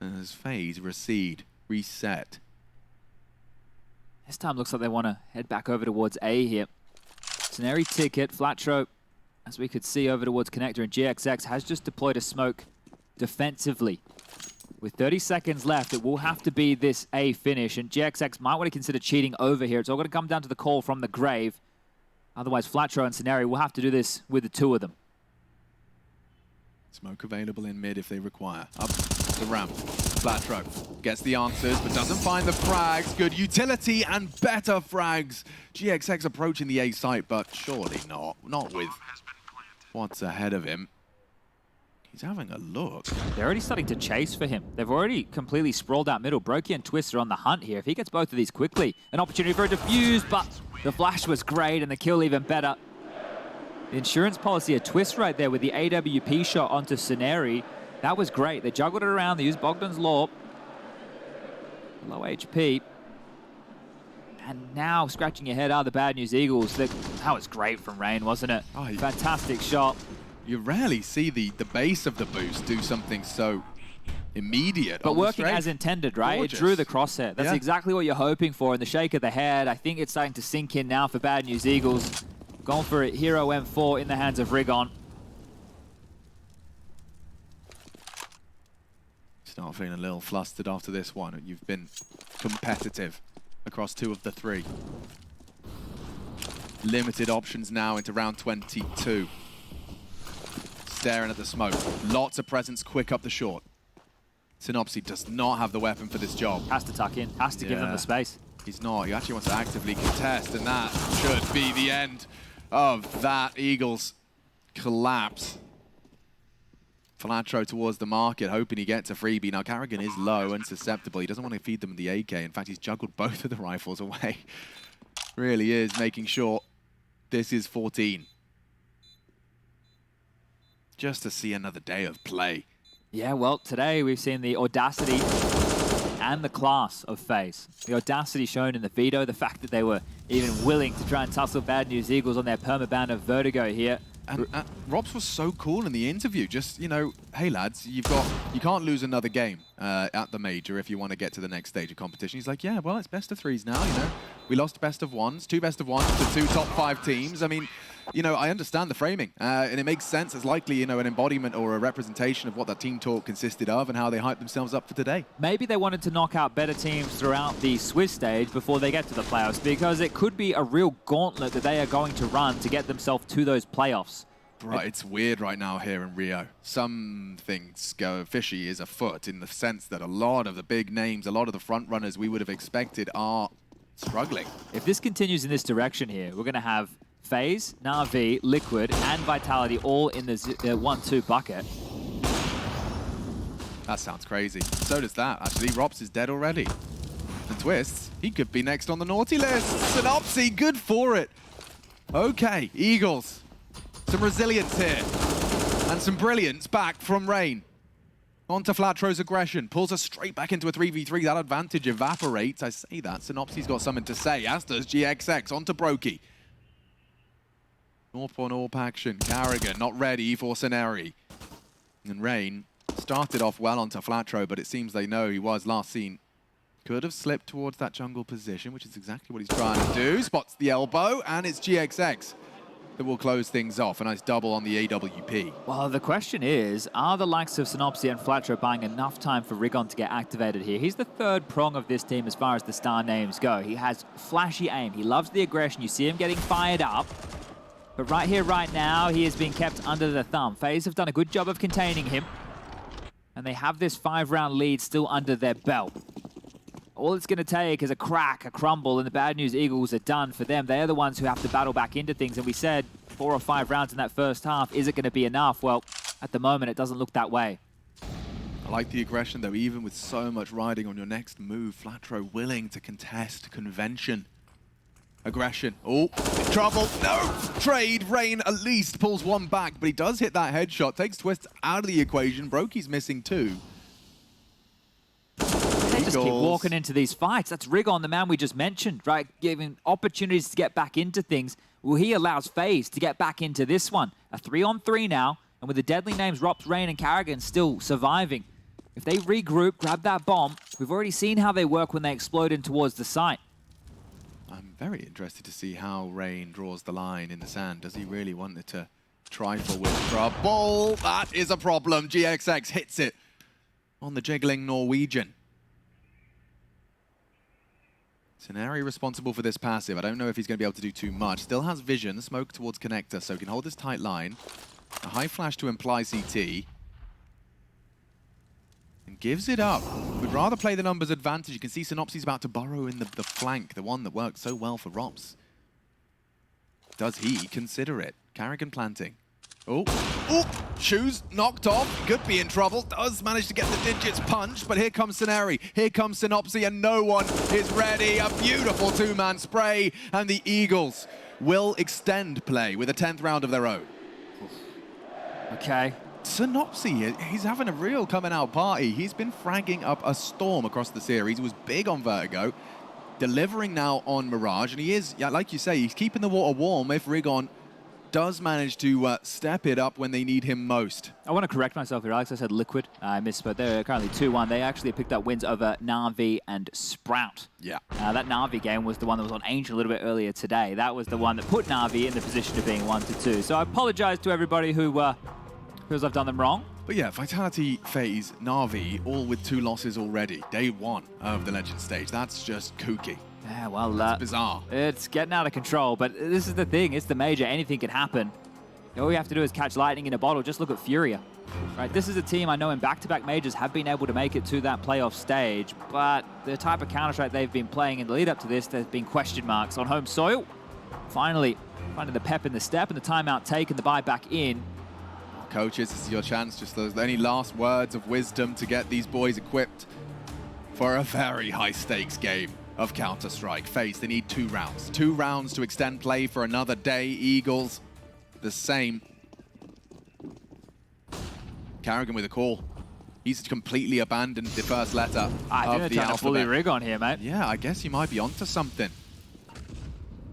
As FaZe recede, reset. This time looks like they want to head back over towards A here. Ceneri ticket, Flatro, as we could see over towards connector, and GXX has just deployed a smoke defensively. With 30 seconds left, it will have to be this A finish, and GXX might want to consider cheating over here. It's all going to come down to the call from the grave. Otherwise, Flatro and Ceneri will have to do this with the two of them. Smoke available in mid if they require. Up the ramp. Flatro gets the answers, but doesn't find the frags. Good utility and better frags. GXX approaching the A site, but surely not. Not with what's ahead of him. He's having a look. They're already starting to chase for him. They've already completely sprawled out middle. Brokey and Twist are on the hunt here. If he gets both of these quickly, an opportunity for a defuse, but the flash was great and the kill even better. The insurance policy, a Twist right there with the AWP shot onto Ceneri. That was great. They juggled it around. They used Bogdan's Law. Low HP. And now, scratching your head, are the Bad News Eagles. That was great from Rain, wasn't it? Oh, fantastic shot. You rarely see the base of the boost do something so immediate. But working as intended, right? Gorgeous. It drew the crosshair. That's exactly what you're hoping for. And the shake of the head, I think it's starting to sink in now for Bad News Eagles. Going for it, Hero M4 in the hands of Rigon. Start feeling a little flustered after this one. You've been competitive across two of the three. Limited options now into round 22. Staring at the smoke. Lots of presence quick up the short. Synopsy does not have the weapon for this job. Has to tuck in, has to give them the space. He's not. He actually wants to actively contest, and that should be the end of that Eagles collapse. Flatro towards the market, hoping he gets a freebie. Now, Carrigan is low and susceptible. He doesn't want to feed them the AK. In fact, he's juggled both of the rifles away. Really is making sure this is 14. Just to see another day of play. Yeah, well, today we've seen the audacity and the class of FaZe. The audacity shown in the veto, the fact that they were even willing to try and tussle Bad News Eagles on their permaban of Vertigo here. And Robs was so cool in the interview. Just, you know, hey lads, you can't lose another game at the major if you want to get to the next stage of competition. He's like, yeah, well, it's best of threes now, you know. We lost best of ones, two best of ones to two top 5 teams. I mean, you know, I understand the framing, and it makes sense. It's likely, you know, an embodiment or a representation of what that team talk consisted of and how they hyped themselves up for today. Maybe they wanted to knock out better teams throughout the Swiss stage before they get to the playoffs, because it could be a real gauntlet that they are going to run to get themselves to those playoffs. Right, it's weird right now here in Rio. Some things go fishy is afoot in the sense that a lot of the big names, a lot of the front runners we would have expected are struggling. If this continues in this direction here, we're going to have FaZe, NAVI, Liquid, and Vitality all in the 1-2 bucket. That sounds crazy. So does that, actually. Rops is dead already. And Twists, he could be next on the naughty list. Synopsy, good for it. Okay, Eagles. Some resilience here. And some brilliance back from Rain. Onto Flatro's aggression. Pulls us straight back into a 3v3. That advantage evaporates. I say that. Synopsy's got something to say, as does GXX. Onto Brokey. AWP on AWP action. Carrigan not ready for Ceneri. And Rain started off well onto Flatro, but it seems they know he was last seen. Could have slipped towards that jungle position, which is exactly what he's trying to do. Spots the elbow, and it's GXX. that will close things off. A nice double on the AWP. Well, the question is, are the likes of Synopsy and Flatro buying enough time for Rigon to get activated here? He's the third prong of this team as far as the star names go. He has flashy aim. He loves the aggression. You see him getting fired up. But right here, right now, he is being kept under the thumb. FaZe have done a good job of containing him. And they have this 5-round lead still under their belt. All it's going to take is a crack, a crumble, and the bad news Eagles are done for them. They're the ones who have to battle back into things. And we said 4 or 5 rounds in that first half. Is it going to be enough? Well, at the moment, it doesn't look that way. I like the aggression, though, even with so much riding on your next move. Flatro willing to contest convention. Aggression. Oh, trouble. No! Trade. Rain at least pulls one back, but he does hit that headshot. Takes Twist out of the equation. Brokey's missing 2. They just keep walking into these fights. That's Rigon, the man we just mentioned, right? Giving opportunities to get back into things. Well, he allows FaZe to get back into this one. A 3-on-3 now, and with the deadly names Rops, Rain, and Karrigan still surviving. If they regroup, grab that bomb, we've already seen how they work when they explode in towards the site. I'm very interested to see how Rain draws the line in the sand. Does he really want it to trifle with trouble? That is a problem. GXX hits it on the jiggling Norwegian. Scenario responsible for this passive. I don't know if he's going to be able to do too much. Still has vision, smoke towards connector, so he can hold this tight line. A high flash to imply CT. And gives it up. Would rather play the numbers advantage. You can see Synopsy's about to burrow in the flank, the one that worked so well for Rops. Does he consider it? Karrigan planting. Oh, shoes knocked off. Could be in trouble. Does manage to get the digits punched, but here comes Scenari. Here comes Synopsy, and no one is ready. A beautiful 2-man spray, and the Eagles will extend play with a 10th round of their own. Okay. Synopsy, he's having a real coming out party. He's been fragging up a storm across the series. He was big on Vertigo, delivering now on Mirage, and he is, yeah, like you say, he's keeping the water warm if Rigon does manage to step it up when they need him most. I want to correct myself here, Alex. I said Liquid. I misspoke. They're currently 2-1. They actually picked up wins over NAVI and Sprout. Yeah. That NAVI game was the one that was on Angel a little bit earlier today. That was the one that put NAVI in the position of being 1-2. So I apologize to everybody who feels I've done them wrong. But yeah, Vitality, FaZe, Na'Vi, all with 2 losses already. Day 1 of the Legend stage. That's just kooky. Yeah, well, that's bizarre. It's getting out of control, but this is the thing. It's the major. Anything can happen. All you have to do is catch lightning in a bottle. Just look at Furia. Right, this is a team I know in back-to-back majors have been able to make it to that playoff stage, but the type of Counter-Strike they've been playing in the lead up to this, there's been question marks on home soil. Finally, finding the pep in the step and the timeout taken, the buy back in. Coaches, this is your chance. Just those any last words of wisdom to get these boys equipped for a very high-stakes game of Counter-Strike. FaZe, they need 2 rounds. 2 rounds to extend play for another day. Eagles, the same. Karrigan with a call. He's completely abandoned the first letter of the alphabet. To fully rig on here, mate. Yeah, I guess he might be onto something.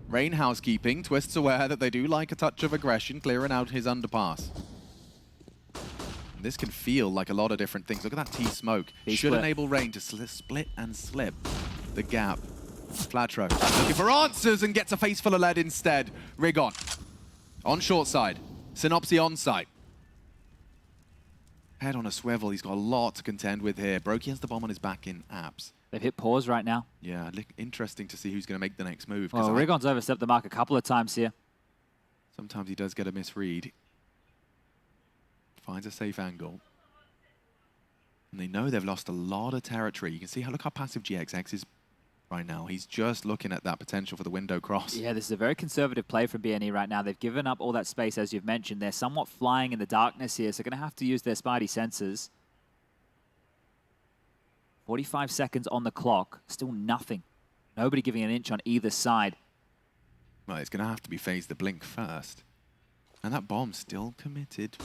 Rain housekeeping. Twist's aware that they do like a touch of aggression, clearing out his underpass. This can feel like a lot of different things. Look at that T-smoke. Should enable Rain to split and slip the gap. Flatro looking for answers and gets a face full of lead instead. Rigon on short side. Synopsy on site. Head on a swivel. He's got a lot to contend with here. Brokey has the bomb on his back in apps. They've hit pause right now. Yeah, interesting to see who's going to make the next move. Well, Rigon's overstepped the mark a couple of times here. Sometimes he does get a misread. Finds a safe angle. And they know they've lost a lot of territory. You can see look how passive GXX is right now. He's just looking at that potential for the window cross. Yeah, this is a very conservative play from BNE right now. They've given up all that space, as you've mentioned. They're somewhat flying in the darkness here, so they're going to have to use their Spidey sensors. 45 seconds on the clock. Still nothing. Nobody giving an inch on either side. Well, it's going to have to be FaZe the blink first. And that bomb's still committed.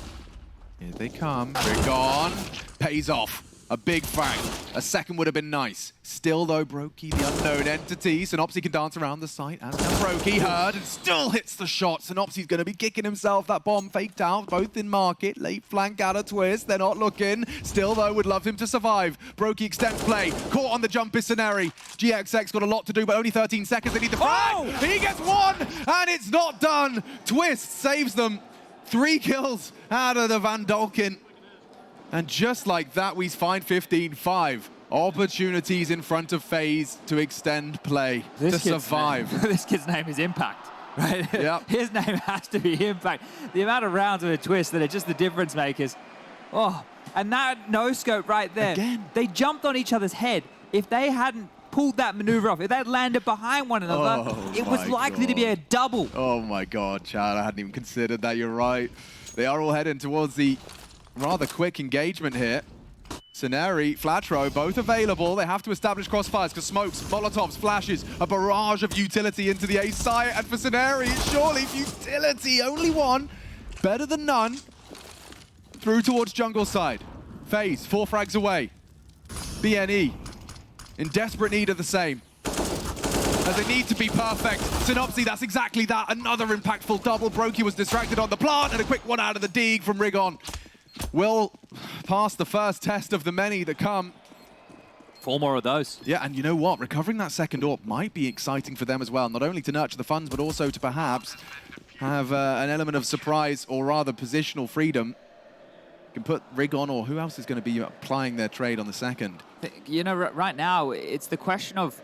Here they come. Rigon pays off. A big frag. A second would have been nice. Still, though, Brokey, the unknown entity. Synopsy can dance around the site. As now Brokey heard and still hits the shot. Synopsy's going to be kicking himself. That bomb faked out, both in market. Late flank out of twist. They're not looking. Still, though, would love him to survive. Brokey extends play. Caught on the jump is Sceneri. GXX got a lot to do, but only 13 seconds. They need the frag. Oh! He gets one, and it's not done. Twist saves them. 3 kills out of the Van Dolkin. And just like that, we find 15-5. Opportunities in front of FaZe to extend play, to survive. This kid's name is Impact, right? Yep. His name has to be Impact. The amount of rounds with a twist that are just the difference makers. Oh, and that no-scope right there. Again. They jumped on each other's head. If they hadn't pulled that maneuver off, if they had landed behind one another, it was likely to be a double. Oh my God, Chad, I hadn't even considered that. You're right. They are all heading towards the rather quick engagement here. Sceneri, Flatro, both available. They have to establish crossfires because smokes, molotovs, flashes, a barrage of utility into the A site. And for Sceneri, it's surely futility. Only one. Better than none. Through towards jungle side. FaZe, 4 frags away. BNE, in desperate need of the same. As they need to be perfect. Synopsy, that's exactly that. Another impactful double. Brokey was distracted on the plant, and a quick one out of the dig from Rigon. Will pass the first test of the many that come. 4 more of those. Yeah, and you know what? Recovering that second AWP might be exciting for them as well. Not only to nurture the funds, but also to perhaps have an element of surprise, or rather positional freedom. You can put Rigon, or who else is going to be applying their trade on the second? You know, right now, it's the question of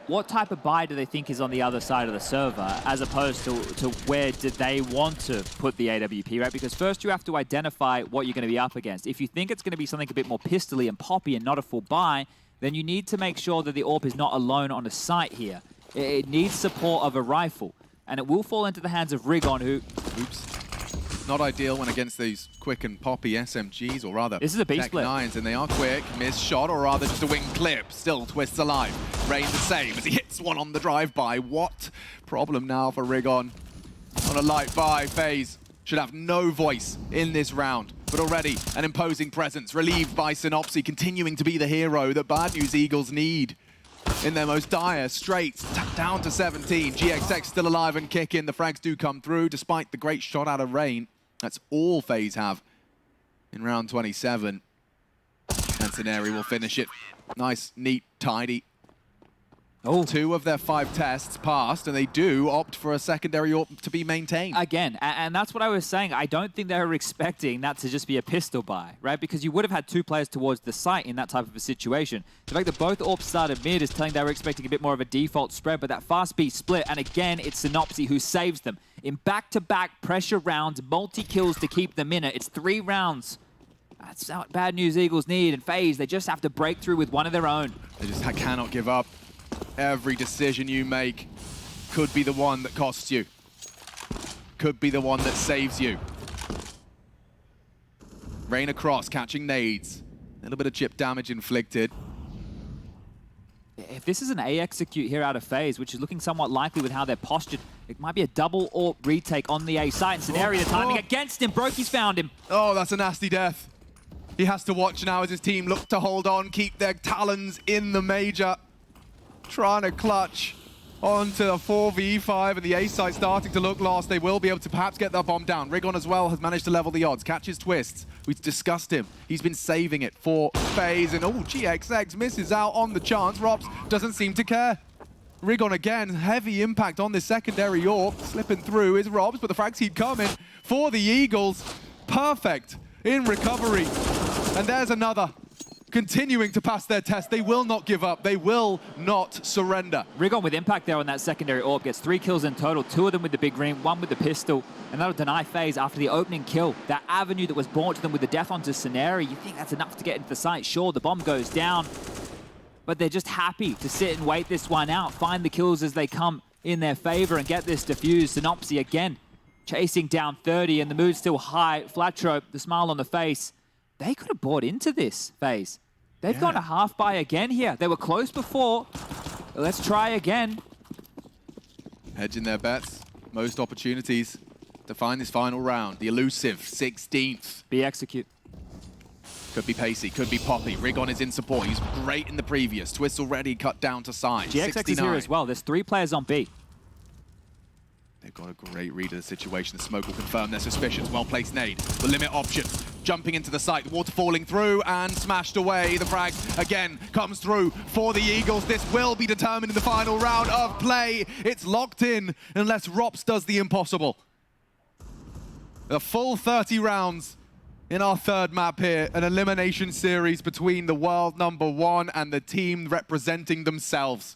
what type of buy do they think is on the other side of the server, as opposed to where did they want to put the AWP, right? Because first you have to identify what you're going to be up against. If you think it's going to be something a bit more pistol-y and poppy and not a full buy, then you need to make sure that the AWP is not alone on a site here. It needs support of a rifle, and it will fall into the hands of Rigon, who... Oops. Not ideal when against these quick and poppy SMGs, or rather, this is a B-split. Tech-9s, and they are quick. Missed shot, or rather just a wing clip. Still Twists alive. Rain the same as he hits one on the drive-by. What problem now for Rigon? On a light buy, FaZe should have no voice in this round, but already an imposing presence, relieved by Synopsy, continuing to be the hero that Bad News Eagles need in their most dire straits. Down to 17. GXX still alive and kicking. The frags do come through, despite the great shot out of Rain. That's all FaZe have in round 27. And Sceneri will finish it. Nice, neat, tidy. Oh. 2 of their 5 tests passed, and they do opt for a secondary AWP to be maintained. Again, and that's what I was saying. I don't think they were expecting that to just be a pistol buy, right? Because you would have had 2 players towards the site in that type of a situation. The fact that both AWPs started mid is telling they were expecting a bit more of a default spread, but that fast B split, and again, it's Synopsy who saves them. In back-to-back pressure rounds, multi-kills to keep them in it. It's 3 rounds. That's what Bad News Eagles need, and FaZe, they just have to break through with one of their own. They just cannot give up. Every decision you make could be the one that costs you. Could be the one that saves you. Rain across, catching nades. A little bit of chip damage inflicted. If this is an A execute here out of FaZe, which is looking somewhat likely with how they're postured, it might be a double AWP retake on the A site. And Sceneri, the timing against him. Brokey's found him. Oh, that's a nasty death. He has to watch now as his team look to hold on, keep their talons in the major. Trying to clutch onto the 4v5, and the A site starting to look lost. They will be able to perhaps get that bomb down. Rigon as well has managed to level the odds. Catches Twists. We've discussed him. He's been saving it for FaZe, and oh, GXX misses out on the chance. Robs doesn't seem to care. Rigon again, heavy impact on this secondary AWP. Slipping through is Robs, but the frags keep coming for the Eagles. Perfect in recovery. And there's another. Continuing to pass their test. They will not give up. They will not surrender. Rigon with impact there on that secondary AWP gets 3 kills in total, 2 of them with the big green, 1 with the pistol, and that'll deny FaZe after the opening kill. That avenue that was brought to them with the death onto Sceneri, you think that's enough to get into the site. Sure, the bomb goes down, but they're just happy to sit and wait this one out, find the kills as they come in their favor and get this defused. Synopsy again chasing down 30, and the mood's still high. Flatro, the smile on the face. They could have bought into this, FaZe. They've gone a half buy again here. They were close before. Let's try again. Hedging their bets. Most opportunities to find this final round. The elusive 16th. B execute. Could be Pacey, could be Poppy. Rigon is in support. He's great in the previous. Twist already cut down to side. GXX is here as well. There's 3 players on B. They've got a great read of the situation. The smoke will confirm their suspicions. Well-placed nade. The limit options. Jumping into the site. The water falling through and smashed away. The frag again comes through for the Eagles. This will be determined in the final round of play. It's locked in unless Rops does the impossible. A full 30 rounds in our third map here. An elimination series between the world #1 and the team representing themselves.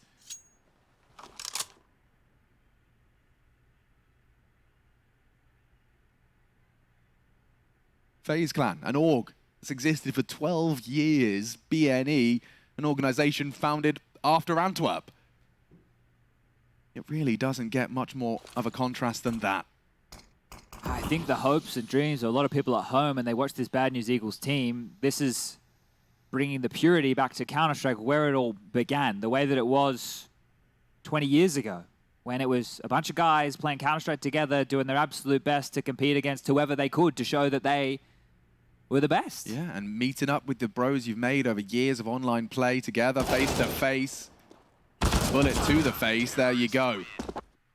FaZe Clan, an org that's existed for 12 years. BNE, an organization founded after Antwerp. It really doesn't get much more of a contrast than that. I think the hopes and dreams of a lot of people at home, and they watch this Bad News Eagles team, this is bringing the purity back to Counter-Strike where it all began, the way that it was 20 years ago, when it was a bunch of guys playing Counter-Strike together, doing their absolute best to compete against whoever they could to show that they were the best. Yeah, and meeting up with the bros you've made over years of online play together, face to face. Bullet to the face, there you go.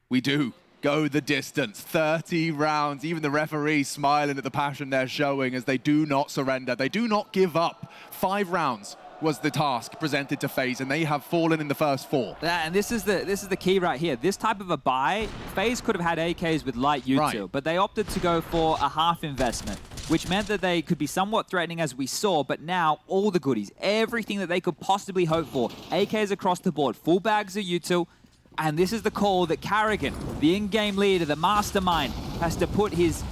We do go the distance, 30 rounds. Even the referee smiling at the passion they're showing as they do not surrender. They do not give up. 5 rounds was the task presented to FaZe, and they have fallen in the first 4. Yeah, and this is the key right here. This type of a buy, FaZe could have had AKs with light util, Right. but they opted to go for a half investment, which meant that they could be somewhat threatening as we saw, but now all the goodies, everything that they could possibly hope for, AKs across the board, full bags of util, and this is the call that Carrigan, the in-game leader, the mastermind, has to put his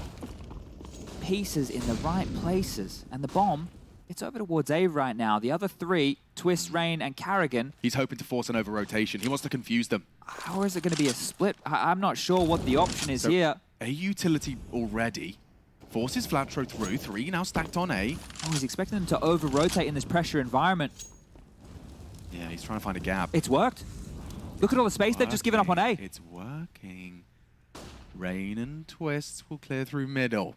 pieces in the right places. And the bomb, it's over towards A right now. The other 3, Twist, Rain, and Carrigan. He's hoping to force an over-rotation. He wants to confuse them. How is it going to be a split? I'm not sure what the option is here. A utility already. Forces Flatro through. 3 now stacked on A. Oh, he's expecting them to over-rotate in this pressure environment. Yeah, he's trying to find a gap. It's worked. Look at all the space they've just given up on A. It's working. Rain and Twists will clear through middle.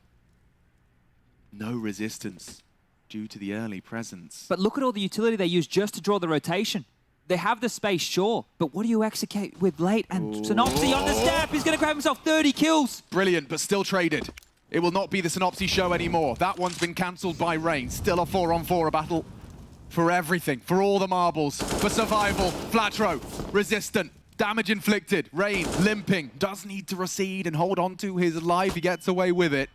No resistance due to the early presence. But look at all the utility they use just to draw the rotation. They have the space, sure, but what do you execute with late? And Synopsy on the step, he's going to grab himself 30 kills. Brilliant, but still traded. It will not be the Synopsy show anymore. That one's been cancelled by Rain. Still a 4-on-4, a battle for everything, for all the marbles, for survival. Flatro, resistant, damage inflicted. Rain, limping, does need to recede and hold on to his life. He gets away with it.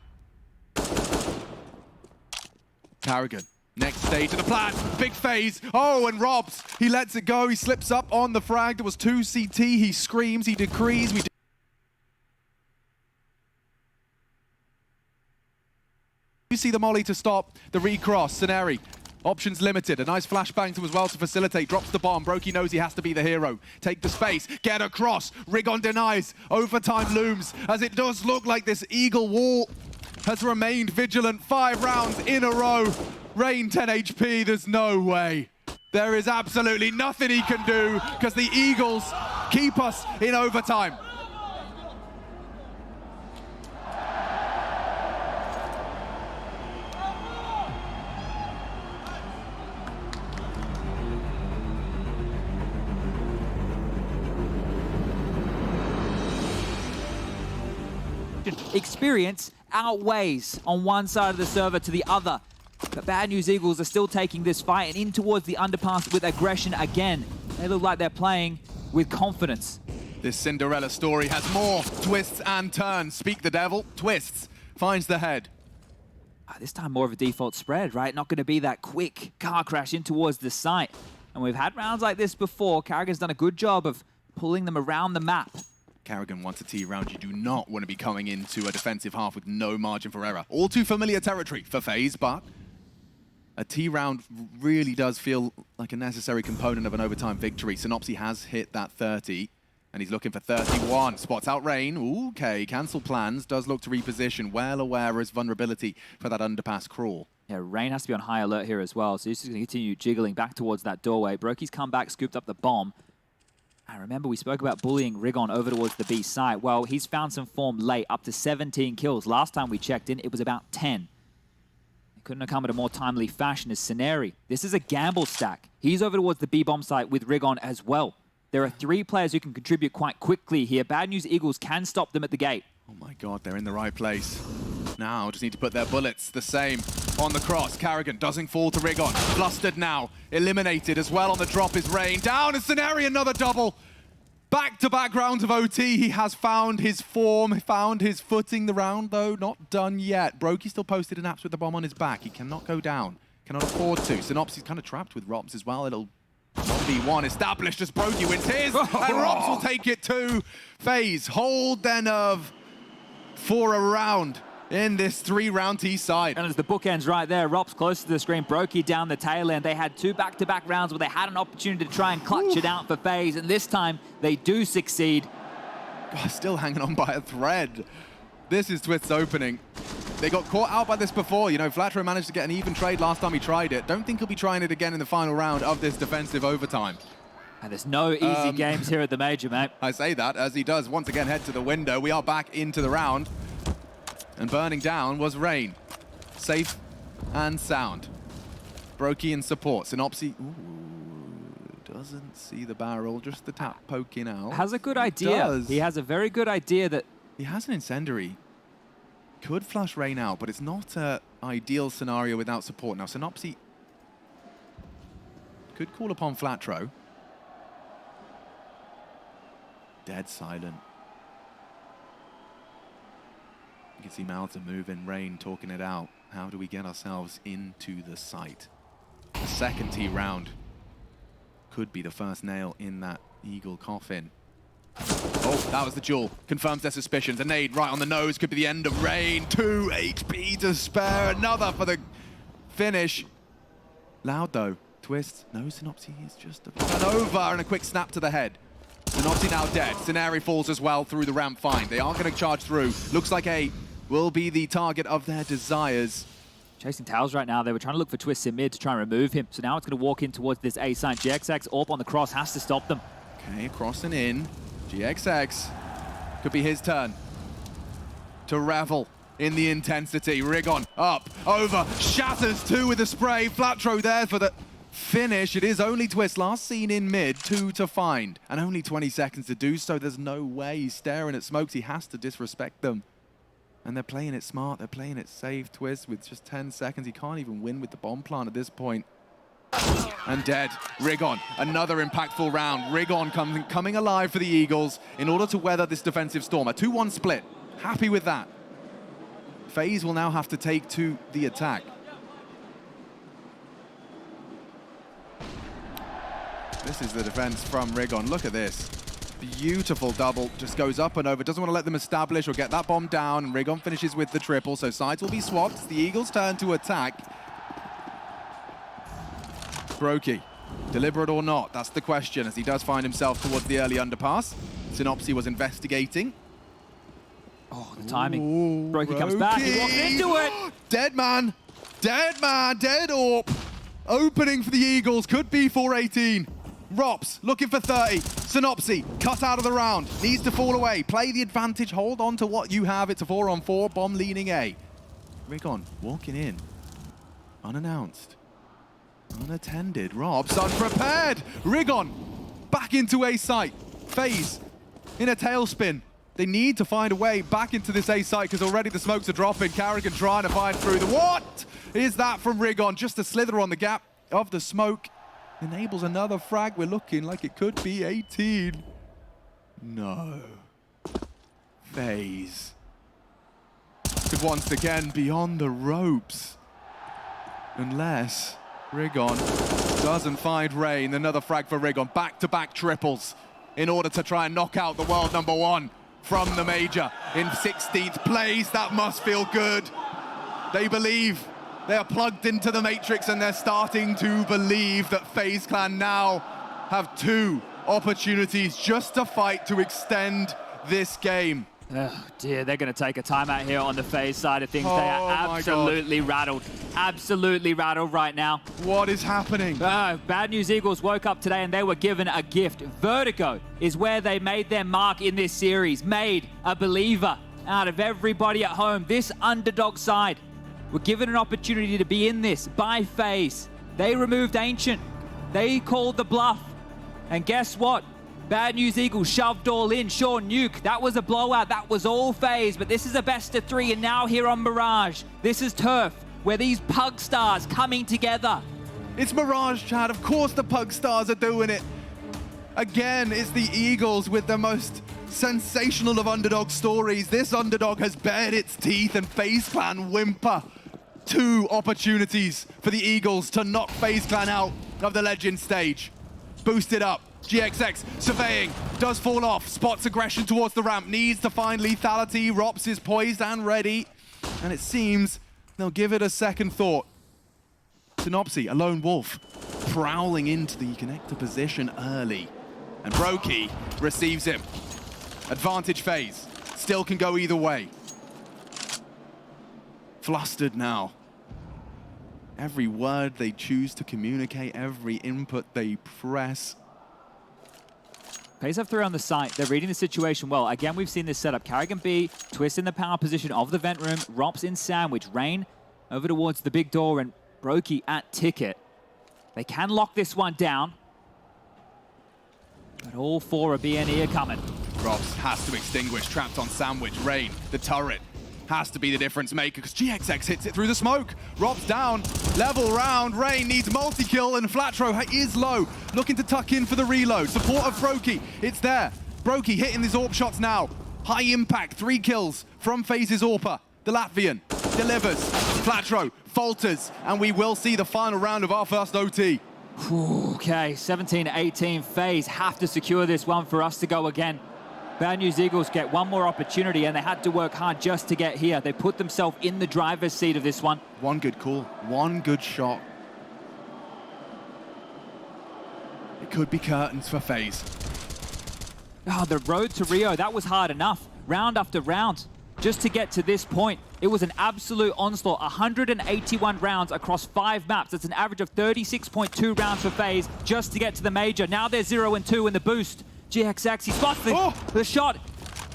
Carrigan, next stage of the plan. Big phase. Oh, and Robs, he lets it go. He slips up on the frag. There was 2 CT. He screams, he decrees. You see the molly to stop the recross. Scenari, options limited. A nice flashbang to as well to facilitate. Drops the bomb. Brokey knows he has to be the hero. Take the space, get across. Rigon denies. Overtime looms as it does look like this Eagle wall has remained vigilant. 5 rounds in a row. Rain 10 HP, there's no way. There is absolutely nothing he can do because the Eagles keep us in overtime. Experience outweighs on one side of the server to the other. But Bad News Eagles are still taking this fight and in towards the underpass with aggression again. They look like they're playing with confidence. This Cinderella story has more twists and turns. Speak the devil, twists, finds the head. This time more of a default spread, right? Not going to be that quick car crash in towards the site. And we've had rounds like this before. Carrigan's done a good job of pulling them around the map. Carrigan wants a T round. You do not want to be coming into a defensive half with no margin for error. All too familiar territory for FaZe, but a T round really does feel like a necessary component of an overtime victory. Synopsy has hit that 30, and he's looking for 31. Spots out Rain. Okay, cancel plans. Does look to reposition. Well aware of his vulnerability for that underpass crawl. Yeah, Rain has to be on high alert here as well, so he's just going to continue jiggling back towards that doorway. Brokey's come back, scooped up the bomb. And remember, we spoke about bullying Rigon over towards the B site. Well, he's found some form late, up to 17 kills. Last time we checked in, it was about 10. It couldn't have come in a more timely fashion as Scenari. This is a gamble stack. He's over towards the B-bomb site with Rigon as well. There are 3 players who can contribute quite quickly here. Bad News Eagles can stop them at the gate. Oh my god, they're in the right place. Now, just need to put their bullets the same on the cross. Carrigan doesn't fall to Rigon. Flustered now. Eliminated as well on the drop is Rain. Down is Scenari, another double. Back-to-back rounds of OT. He has found his form, found his footing. The round, though, not done yet. Brokey still posted an apps with the bomb on his back. He cannot go down. Cannot afford to. Synopsis kind of trapped with Robs as well. It'll 1v1 established as Brokey wins his. And Robs will take it too. FaZe hold their nerve for a round in this 3-round T side. And as the bookends right there, Rops close to the screen, Brokey down the tail end. They had 2 back-to-back rounds where they had an opportunity to try and clutch it out for FaZe, and this time they do succeed. God, still hanging on by a thread. This is Twist's opening. They got caught out by this before. You know, Flatro managed to get an even trade last time he tried it. Don't think he'll be trying it again in the final round of this defensive overtime. And there's no easy games here at the Major, mate. I say that as he does once again head to the window. We are back into the round. And burning down was Rain. Safe and sound. Brokey in support. Synopsy doesn't see the barrel, just the tap poking out. Has a good idea. He has a very good idea that... He has an incendiary. Could flush Rain out, but it's not an ideal scenario without support. Now, Synopsy could call upon Flatro. Dead silent. You can see mouths are moving, Rain talking it out. How do we get ourselves into the site? The second T round could be the first nail in that Eagle coffin. Oh, that was the duel. Confirms their suspicions. A nade right on the nose. Could be the end of Rain. 2 HP to spare. Another for the finish. Loud though. Twist. No, Synopsy is just a turn over and a quick snap to the head. Synopsy now dead. Scenari falls as well through the ramp fine. They aren't going to charge through. Looks like A will be the target of their desires. Chasing towers right now. They were trying to look for Twist in mid to try and remove him. So now it's going to walk in towards this A site. GXX AWP on the cross has to stop them. Okay, crossing in. GXX. Could be his turn to revel in the intensity. Rigon up, over, shatters 2 with a spray. Flatro there for the finish. It is only Twist, last seen in mid, 2 to find. And only 20 seconds to do so. There's no way. He's staring at smokes. He has to disrespect them. And they're playing it smart. They're playing it safe. Twist with just 10 seconds. He can't even win with the bomb plant at this point. And dead. Rigon, another impactful round. Rigon coming alive for the Eagles in order to weather this defensive storm. A 2-1 split. Happy with that. FaZe will now have to take to the attack. This is the defense from Rigon. Look at this. Beautiful double. Just goes up and over. Doesn't want to let them establish or get that bomb down. And Rigon finishes with the triple. So sides will be swapped. It's the Eagles' turn to attack. Brokey, deliberate or not? That's the question as he does find himself towards the early underpass. Synopsy was investigating. Oh, the timing. Brokey comes back. He walks into it. Dead man. Dead man. Dead AWP. Opening for the Eagles. Could be 418. Rops looking for 30. Synopsy cut out of the round. Needs to fall away. Play the advantage. Hold on to what you have. It's a 4-on-4. Bomb leaning A. Rigon walking in. Unannounced. Unattended. Robs unprepared. Rigon back into A site. FaZe in a tailspin. They need to find a way back into this A site because already the smokes are dropping. Carrigan trying to find through the... What is that from Rigon? Just a slither on the gap of the smoke. Enables another frag. We're looking like it could be 18. No. FaZe could once again be on the ropes. Unless Rigon doesn't find Rain. Another frag for Rigon. Back-to-back triples in order to try and knock out the world #1 from the Major in 16th place. That must feel good. They believe. They are plugged into the Matrix and they're starting to believe that FaZe Clan now have 2 opportunities just to fight to extend this game. Oh dear, they're going to take a timeout here on the FaZe side of things. They are absolutely rattled. Absolutely rattled right now. What is happening? Bad News Eagles woke up today and they were given a gift. Vertigo is where they made their mark in this series. Made a believer out of everybody at home. This underdog side were given an opportunity to be in this by FaZe. They removed Ancient. They called the bluff. And guess what? Bad News Eagles shoved all in. Sure, Nuke, that was a blowout. That was all FaZe, but this is a best of 3, and now here on Mirage, this is Turf, where these Pug Stars coming together. It's Mirage, Chad. Of course the Pug Stars are doing it. Again, it's the Eagles with the most sensational of underdog stories. This underdog has bared its teeth and FaZe Clan whimper. 2 opportunities for the Eagles to knock FaZe Clan out of the Legend stage. Boosted up. GXX surveying, does fall off, spots aggression towards the ramp, needs to find lethality. Rops is poised and ready, and it seems they'll give it a second thought. Synopsy, a lone wolf, prowling into the connector position early, and Brokey receives him. Advantage FaZe, still can go either way. Flustered now. Every word they choose to communicate, every input they press. FaZe have 3 on the site. They're reading the situation well. Again, we've seen this setup. Karrigan B, Twist in the power position of the vent room, Rops in sandwich, Rain over towards the big door, and Brokey at ticket. They can lock this one down, but all 4 of BNE are coming. Rops has to extinguish, trapped on sandwich. Rain, the turret, has to be the difference maker because GXX hits it through the smoke. Rops down, level round. Rain needs multi-kill and Flatro is low, looking to tuck in for the reload. Support of Brokey, it's there. Brokey hitting his AWP shots now. High impact, 3 kills from FaZe's AWPer. The Latvian delivers. Flatro falters, and we will see the final round of our first OT. Okay, 17-18, FaZe have to secure this one for us to go again. Bad News Eagles get one more opportunity, and they had to work hard just to get here. They put themselves in the driver's seat of this one. One good call, one good shot. It could be curtains for FaZe. Oh, the road to Rio, that was hard enough. Round after round, just to get to this point. It was an absolute onslaught. 181 rounds across 5 maps. That's an average of 36.2 rounds for FaZe just to get to the major. Now they're 0-2 in the boost. GXX, he spots the shot.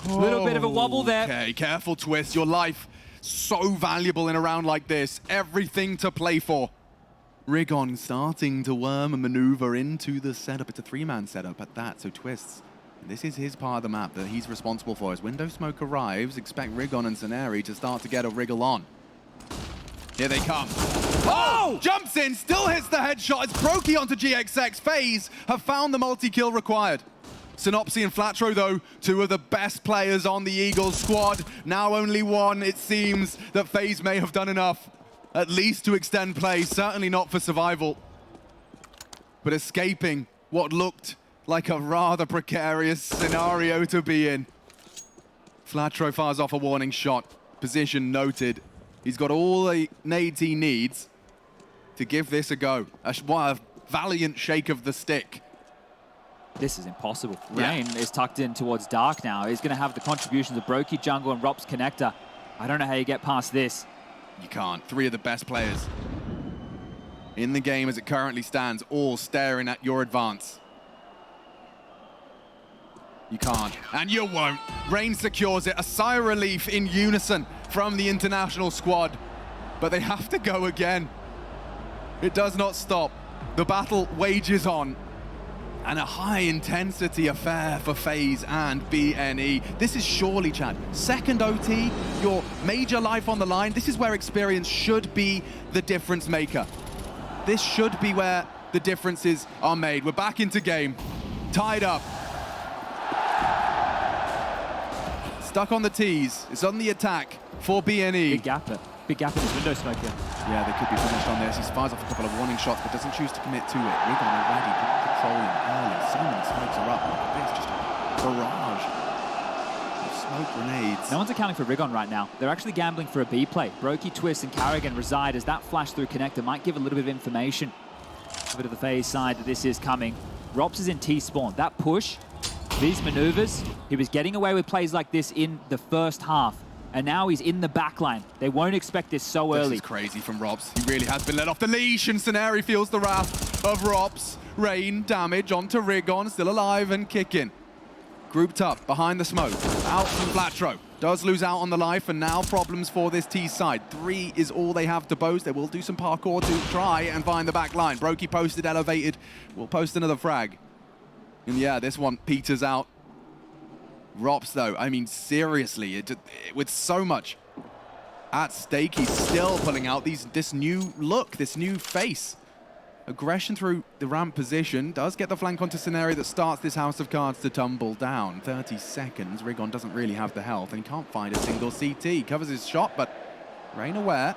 A little bit of a wobble there. Okay, careful Twist. Your life so valuable in a round like this. Everything to play for. Rigon starting to worm and maneuver into the setup. It's a 3-man setup at that, so Twists. This is his part of the map that he's responsible for. As window smoke arrives, expect Rigon and Scenari to start to get a wriggle on. Here they come. Oh! Jumps in, still hits the headshot. It's Brokey onto GXX. FaZe have found the multi-kill required. Synopsy and Flatro, though, 2 of the best players on the Eagles squad. Now only 1. It seems that FaZe may have done enough, at least to extend play. Certainly not for survival. But escaping what looked like a rather precarious scenario to be in. Flatro fires off a warning shot. Position noted. He's got all the nades he needs to give this a go. A valiant shake of the stick. This is impossible. Rain is tucked in towards Dark now. He's going to have the contributions of Brokey, Jungle, and Rops Connector. I don't know how you get past this. You can't. 3 of the best players in the game as it currently stands, all staring at your advance. You can't, and you won't. Rain secures it. A sigh of relief in unison from the international squad, but they have to go again. It does not stop. The battle wages on. And a high-intensity affair for FaZe and BNE. This is surely, Chad, second OT, your major life on the line. This is where experience should be the difference maker. This should be where the differences are made. We're back into game, tied up. Stuck on the T's. It's on the attack for BNE. Big gap in his window smoke here. Yeah, they could be punished on this. He fires off a couple of warning shots, but doesn't choose to commit to it. Rigon already controlling early. So many smokes are up. Look at this, just a barrage of smoke grenades. No one's accounting for Rigon right now. They're actually gambling for a B play. Brokey, Twist, and Karrigan reside as that flash through connector might give a little bit of information over to the FaZe side that this is coming. Rops is in T-spawn. That push, these maneuvers, he was getting away with plays like this in the first half. And now he's in the back line. They won't expect this so early. This is crazy from Rops. He really has been let off the leash, and Scenari feels the wrath of Rops. Rain damage onto Rigon, still alive and kicking. grouped up behind the smoke. Out from Flatro. Does lose out on the life, and now problems for this T side. 3 is all they have to boast. They will do some parkour to try and find the back line. Brokey posted, elevated. Will post another frag. And yeah, this one peters out. Rops, though, I mean, seriously, with so much at stake, he's still pulling out this new look, this new face. Aggression through the ramp position does get the flank onto scenario that starts this house of cards to tumble down. 30 seconds, Rigon doesn't really have the health and he can't find a single CT. Covers his shot, but Rain aware.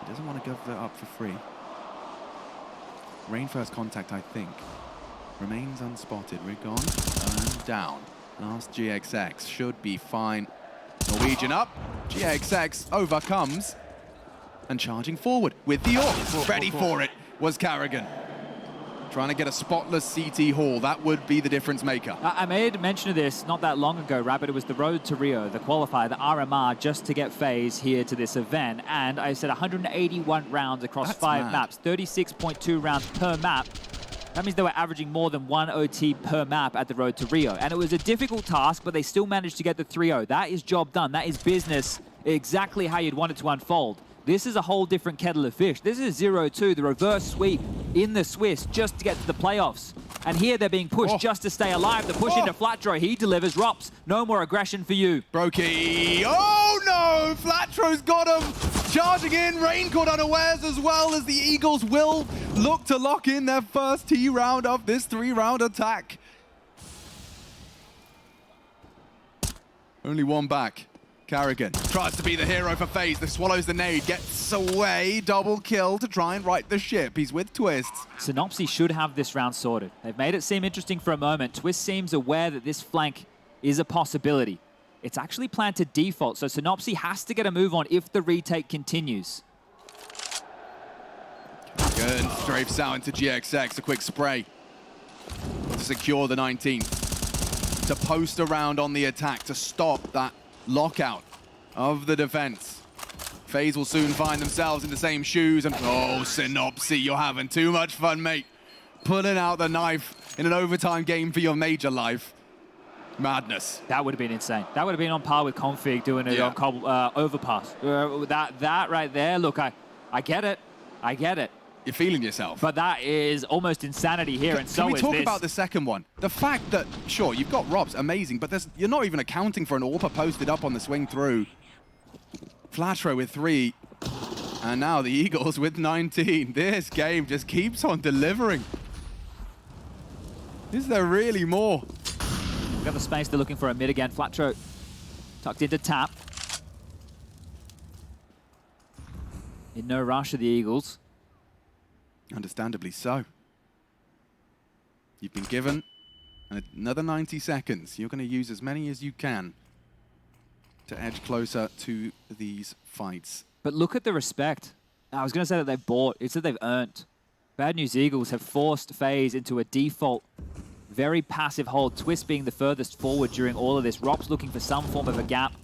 He doesn't want to give that up for free. Rain first contact, I think. Remains unspotted. Rigon turned down. Last GXX should be fine. Norwegian up. GXX overcomes and charging forward with the AWP. Ready for it was Carrigan. Trying to get a spotless CT haul. That would be the difference maker. I made mention of this not that long ago, right? But it was the road to Rio, the qualifier, the RMR, just to get FaZe here to this event. And I said 181 rounds across 5 maps, 36.2 rounds per map. That means they were averaging more than 1 OT per map at the road to Rio. And it was a difficult task, but they still managed to get the 3-0. That is job done. That is business exactly how you'd want it to unfold. This is a whole different kettle of fish. This is 0-2, the reverse sweep in the Swiss just to get to the playoffs. And here they're being pushed just to stay alive. The push into Flatro, he delivers. Rops, no more aggression for you. Brokey, oh no! Flatro's got him! Charging in, Rain caught unawares as well as the Eagles will look to lock in their first T round of this 3-round attack. Only one back. Carrigan tries to be the hero for FaZe. Swallows the nade, gets away, double kill to try and right the ship. He's with Twists. Synopsy should have this round sorted. They've made it seem interesting for a moment. Twist seems aware that this flank is a possibility. It's actually planned to default, so Synopsy has to get a move on if the retake continues. Good, strafes out into GXX, a quick spray to secure the 19th. To post around on the attack to stop that lockout of the defense. FaZe will soon find themselves in the same shoes and oh, Synopsy, you're having too much fun, mate. Pulling out the knife in an overtime game for your major life. Madness. That would have been insane. That would have been on par with Config doing it on overpass. That right there, look, I get it. I get it. You're feeling yourself. But that is almost insanity here, and so is this. Can we talk about the second one? The fact that, sure, you've got Robs, amazing, but you're not even accounting for an AWP posted up on the swing through. Flatro with 3, and now the Eagles with 19. This game just keeps on delivering. Is there really more? We've got the space, they're looking for a mid again. Flatro tucked into tap. In no rush of the Eagles. Understandably so. You've been given another 90 seconds. You're going to use as many as you can to edge closer to these fights. But look at the respect. I was going to say that they've bought. It's that they've earned. Bad News Eagles have forced FaZe into a default, very passive hold. Twist being the furthest forward during all of this. Rops looking for some form of a gap.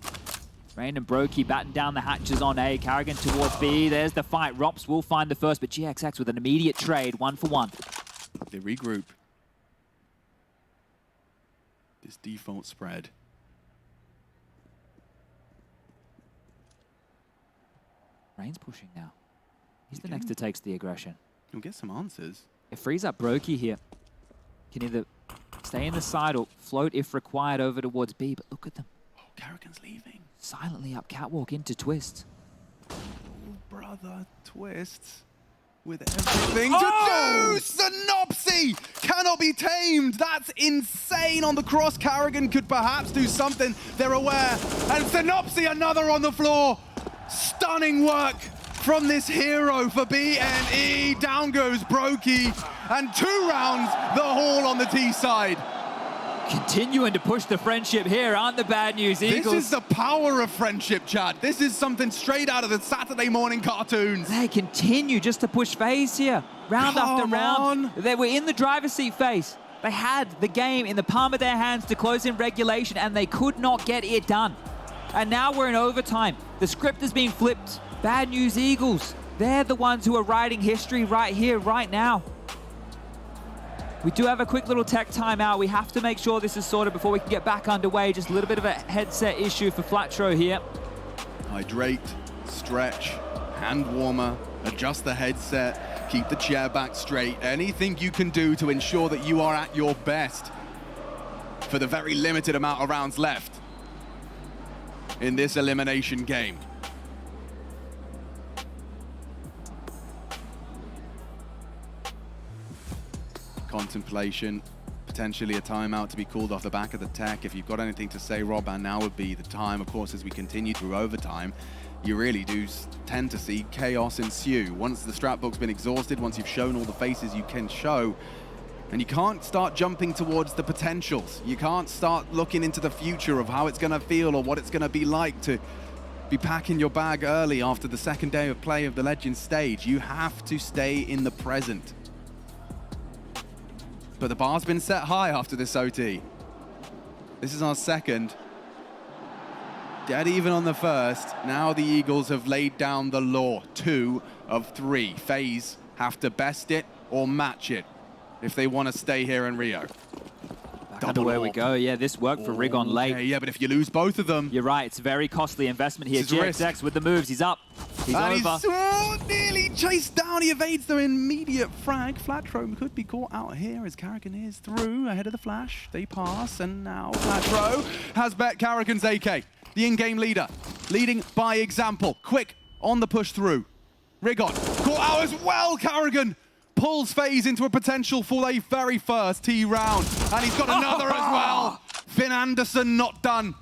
Rain and Brokey batten down the hatches on A. Carrigan towards B. There's the fight. Rops will find the first, but GXX with an immediate trade, 1-for-1. They regroup. This default spread. Rain's pushing now. He's the next to takes the aggression. You'll get some answers. It frees up Brokey here. Can either stay in the side or float if required over towards B, but look at them. Oh, Carrigan's leaving. Silently up catwalk into Twist. Oh, brother, Twist. With everything to do! Synopsy cannot be tamed! That's insane on the cross. Carrigan could perhaps do something. They're aware. And Synopsy, another on the floor. Stunning work from this hero for BNE. Down goes Brokey. And 2 rounds, the haul on the T side. Continuing to push the friendship here, aren't the Bad News Eagles? This is the power of friendship, Chad. This is something straight out of the Saturday morning cartoons. They continue just to push FaZe here, round after round. They were in the driver's seat, FaZe. They had the game in the palm of their hands to close in regulation, and they could not get it done. And now we're in overtime. The script is being flipped. Bad News Eagles, they're the ones who are writing history right here, right now. We do have a quick little tech timeout. We have to make sure this is sorted before we can get back underway. Just a little bit of a headset issue for Flatro here. Hydrate, stretch, hand warmer, adjust the headset, keep the chair back straight. Anything you can do to ensure that you are at your best for the very limited amount of rounds left in this elimination game. Contemplation, potentially a timeout to be called off the back of the tech. If you've got anything to say, Rob, and now would be the time. Of course, as we continue through overtime, you really do tend to see chaos ensue. Once the strat book's been exhausted, once you've shown all the faces you can show, and you can't start jumping towards the potentials. You can't start looking into the future of how it's going to feel or what it's going to be like to be packing your bag early after the second day of play of the Legends stage. You have to stay in the present. But the bar's been set high after this OT. This is our second. Dead even on the first. Now the Eagles have laid down the law. 2 of 3. FaZe have to best it or match it if they want to stay here in Rio. Where we go. Yeah, this worked for Rig on late. Yeah, but if you lose both of them... You're right. It's a very costly investment here. GXX with the moves. He's up. He's over. He's nearly chased down. He evades the immediate frag. Flatro could be caught out here as Karrigan is through ahead of the flash. They pass, and now Flatro has bet Karrigan's AK, the in-game leader, leading by example. Quick on the push through. Rigon caught out as well. Karrigan pulls FaZe into a potential for a very first T round. And he's got another as well. Finn Anderson not done.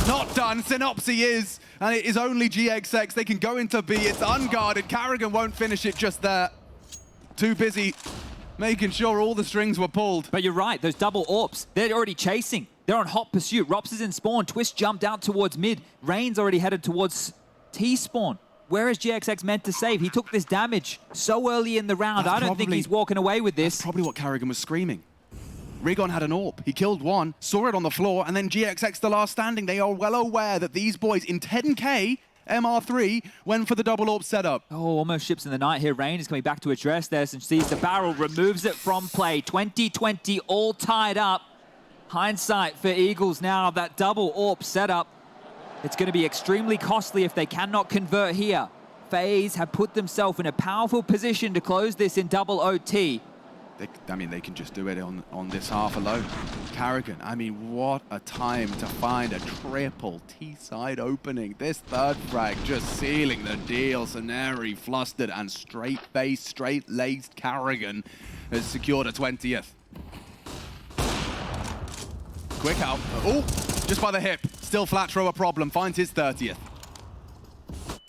Not done. Synopsy is. And it is only GXX. They can go into B. It's unguarded. Karrigan won't finish it just there. Too busy making sure all the strings were pulled. But you're right. Those double AWPs, they're already chasing. They're on hot pursuit. Rops is in spawn. Twist jumped out towards mid. Rain's already headed towards T spawn. Where is GXX meant to save? He took this damage so early in the round. I don't think he's walking away with this. That's probably what Karrigan was screaming. Rigon had an AWP. He killed one, saw it on the floor, and then GXX the last standing. They are well aware that these boys in 10K MR3 went for the double AWP setup. Oh, almost ships in the night here. Rain is coming back to address this and sees the barrel, removes it from play. 2020 all tied up. Hindsight for Eagles now. That double AWP setup. It's going to be extremely costly if they cannot convert here. FaZe have put themselves in a powerful position to close this in double OT. They can just do it on this half alone. Karrigan, I mean, what a time to find a triple T-side opening. This third frag just sealing the deal. Saneri flustered and straight-faced, straight-laced Karrigan has secured a 20th. Quick out. Oh, just by the hip. Still Flatro a problem. Finds his 30th.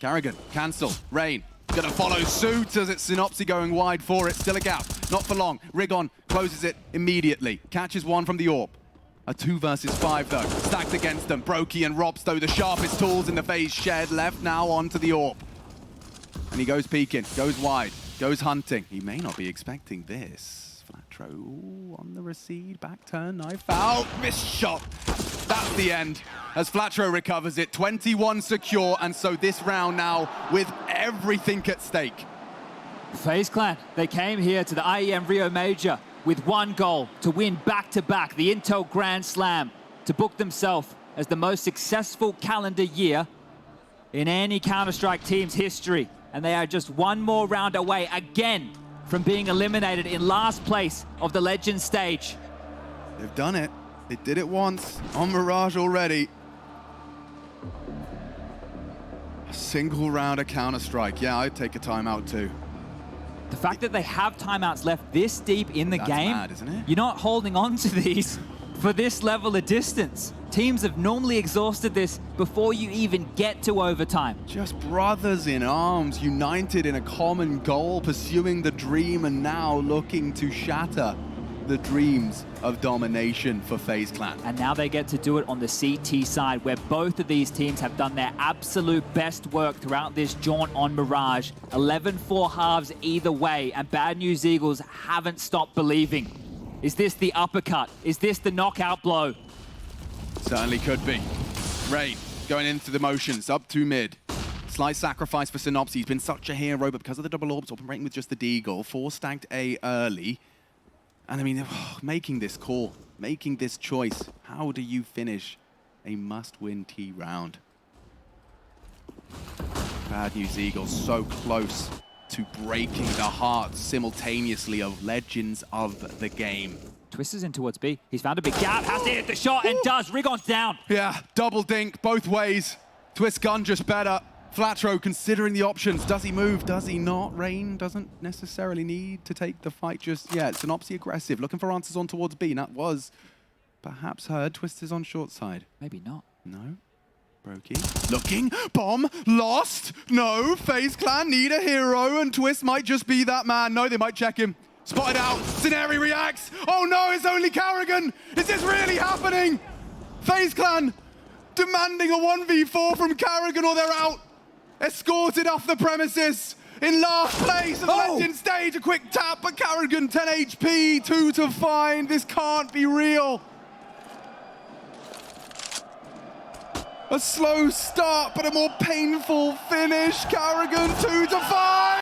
Karrigan, cancel. Rain, gonna follow suit as it's Synopsy going wide for it. Still a gap. Not for long. Rigon closes it immediately. Catches one from the AWP. A 2 versus 5 though. Stacked against them. Brokey and Robs though, the sharpest tools in the FaZe shed. Left now onto the AWP. And he goes peeking, goes wide, goes hunting. He may not be expecting this. Flatro on the recede, back turn, knife out, missed shot. That's the end as Flatro recovers it. 21 secure, and so this round now with everything at stake. FaZe Clan, they came here to the IEM Rio Major with one goal, to win back-to-back the Intel Grand Slam, to book themselves as the most successful calendar year in any Counter-Strike team's history. And they are just one more round away again from being eliminated in last place of the Legends stage. They've done it. They did it once on Mirage already. A single round of Counter-Strike. Yeah, I'd take a timeout too. The fact that they have timeouts left this deep in the game, mad, isn't it? You're not holding on to these for this level of distance. Teams have normally exhausted this before you even get to overtime. Just brothers in arms, united in a common goal, pursuing the dream, and now looking to shatter the dreams of domination for FaZe Clan. And now they get to do it on the CT side, where both of these teams have done their absolute best work throughout this jaunt on Mirage. 11-4 halves either way, and Bad News Eagles haven't stopped believing. Is this the uppercut? Is this the knockout blow? Certainly could be. Rain going into the motions, up to mid. Slight sacrifice for Synopsy. He's been such a hero, but because of the double orbs, operating with just the Deagle, 4 stacked A early. And I mean, making this call, making this choice, how do you finish a must-win T round? Bad news, Eagles, so close to breaking the hearts simultaneously of legends of the game. Twist is in towards B. He's found a big gap, has to hit the shot, and does. Rigon's down. Yeah, double dink both ways. Twist gun just better. Flatro considering the options. Does he move? Does he not? Rain doesn't necessarily need to take the fight just yet. Synopsy aggressive, looking for answers on towards B. That was perhaps heard. Twist is on short side. Maybe not. No. Brokey. Looking. Bomb. Lost. No. FaZe clan need a hero, and Twist might just be that man. No, they might check him. Spotted out. Scenario reacts. Oh no, it's only Karrigan. Is this really happening? FaZe clan demanding a 1v4 from Karrigan or they're out. Escorted off the premises in last place of the Legend stage. A quick tap, but Karrigan 10 HP, 2 to find. This can't be real. A slow start, but a more painful finish. Karrigan 2 to 5.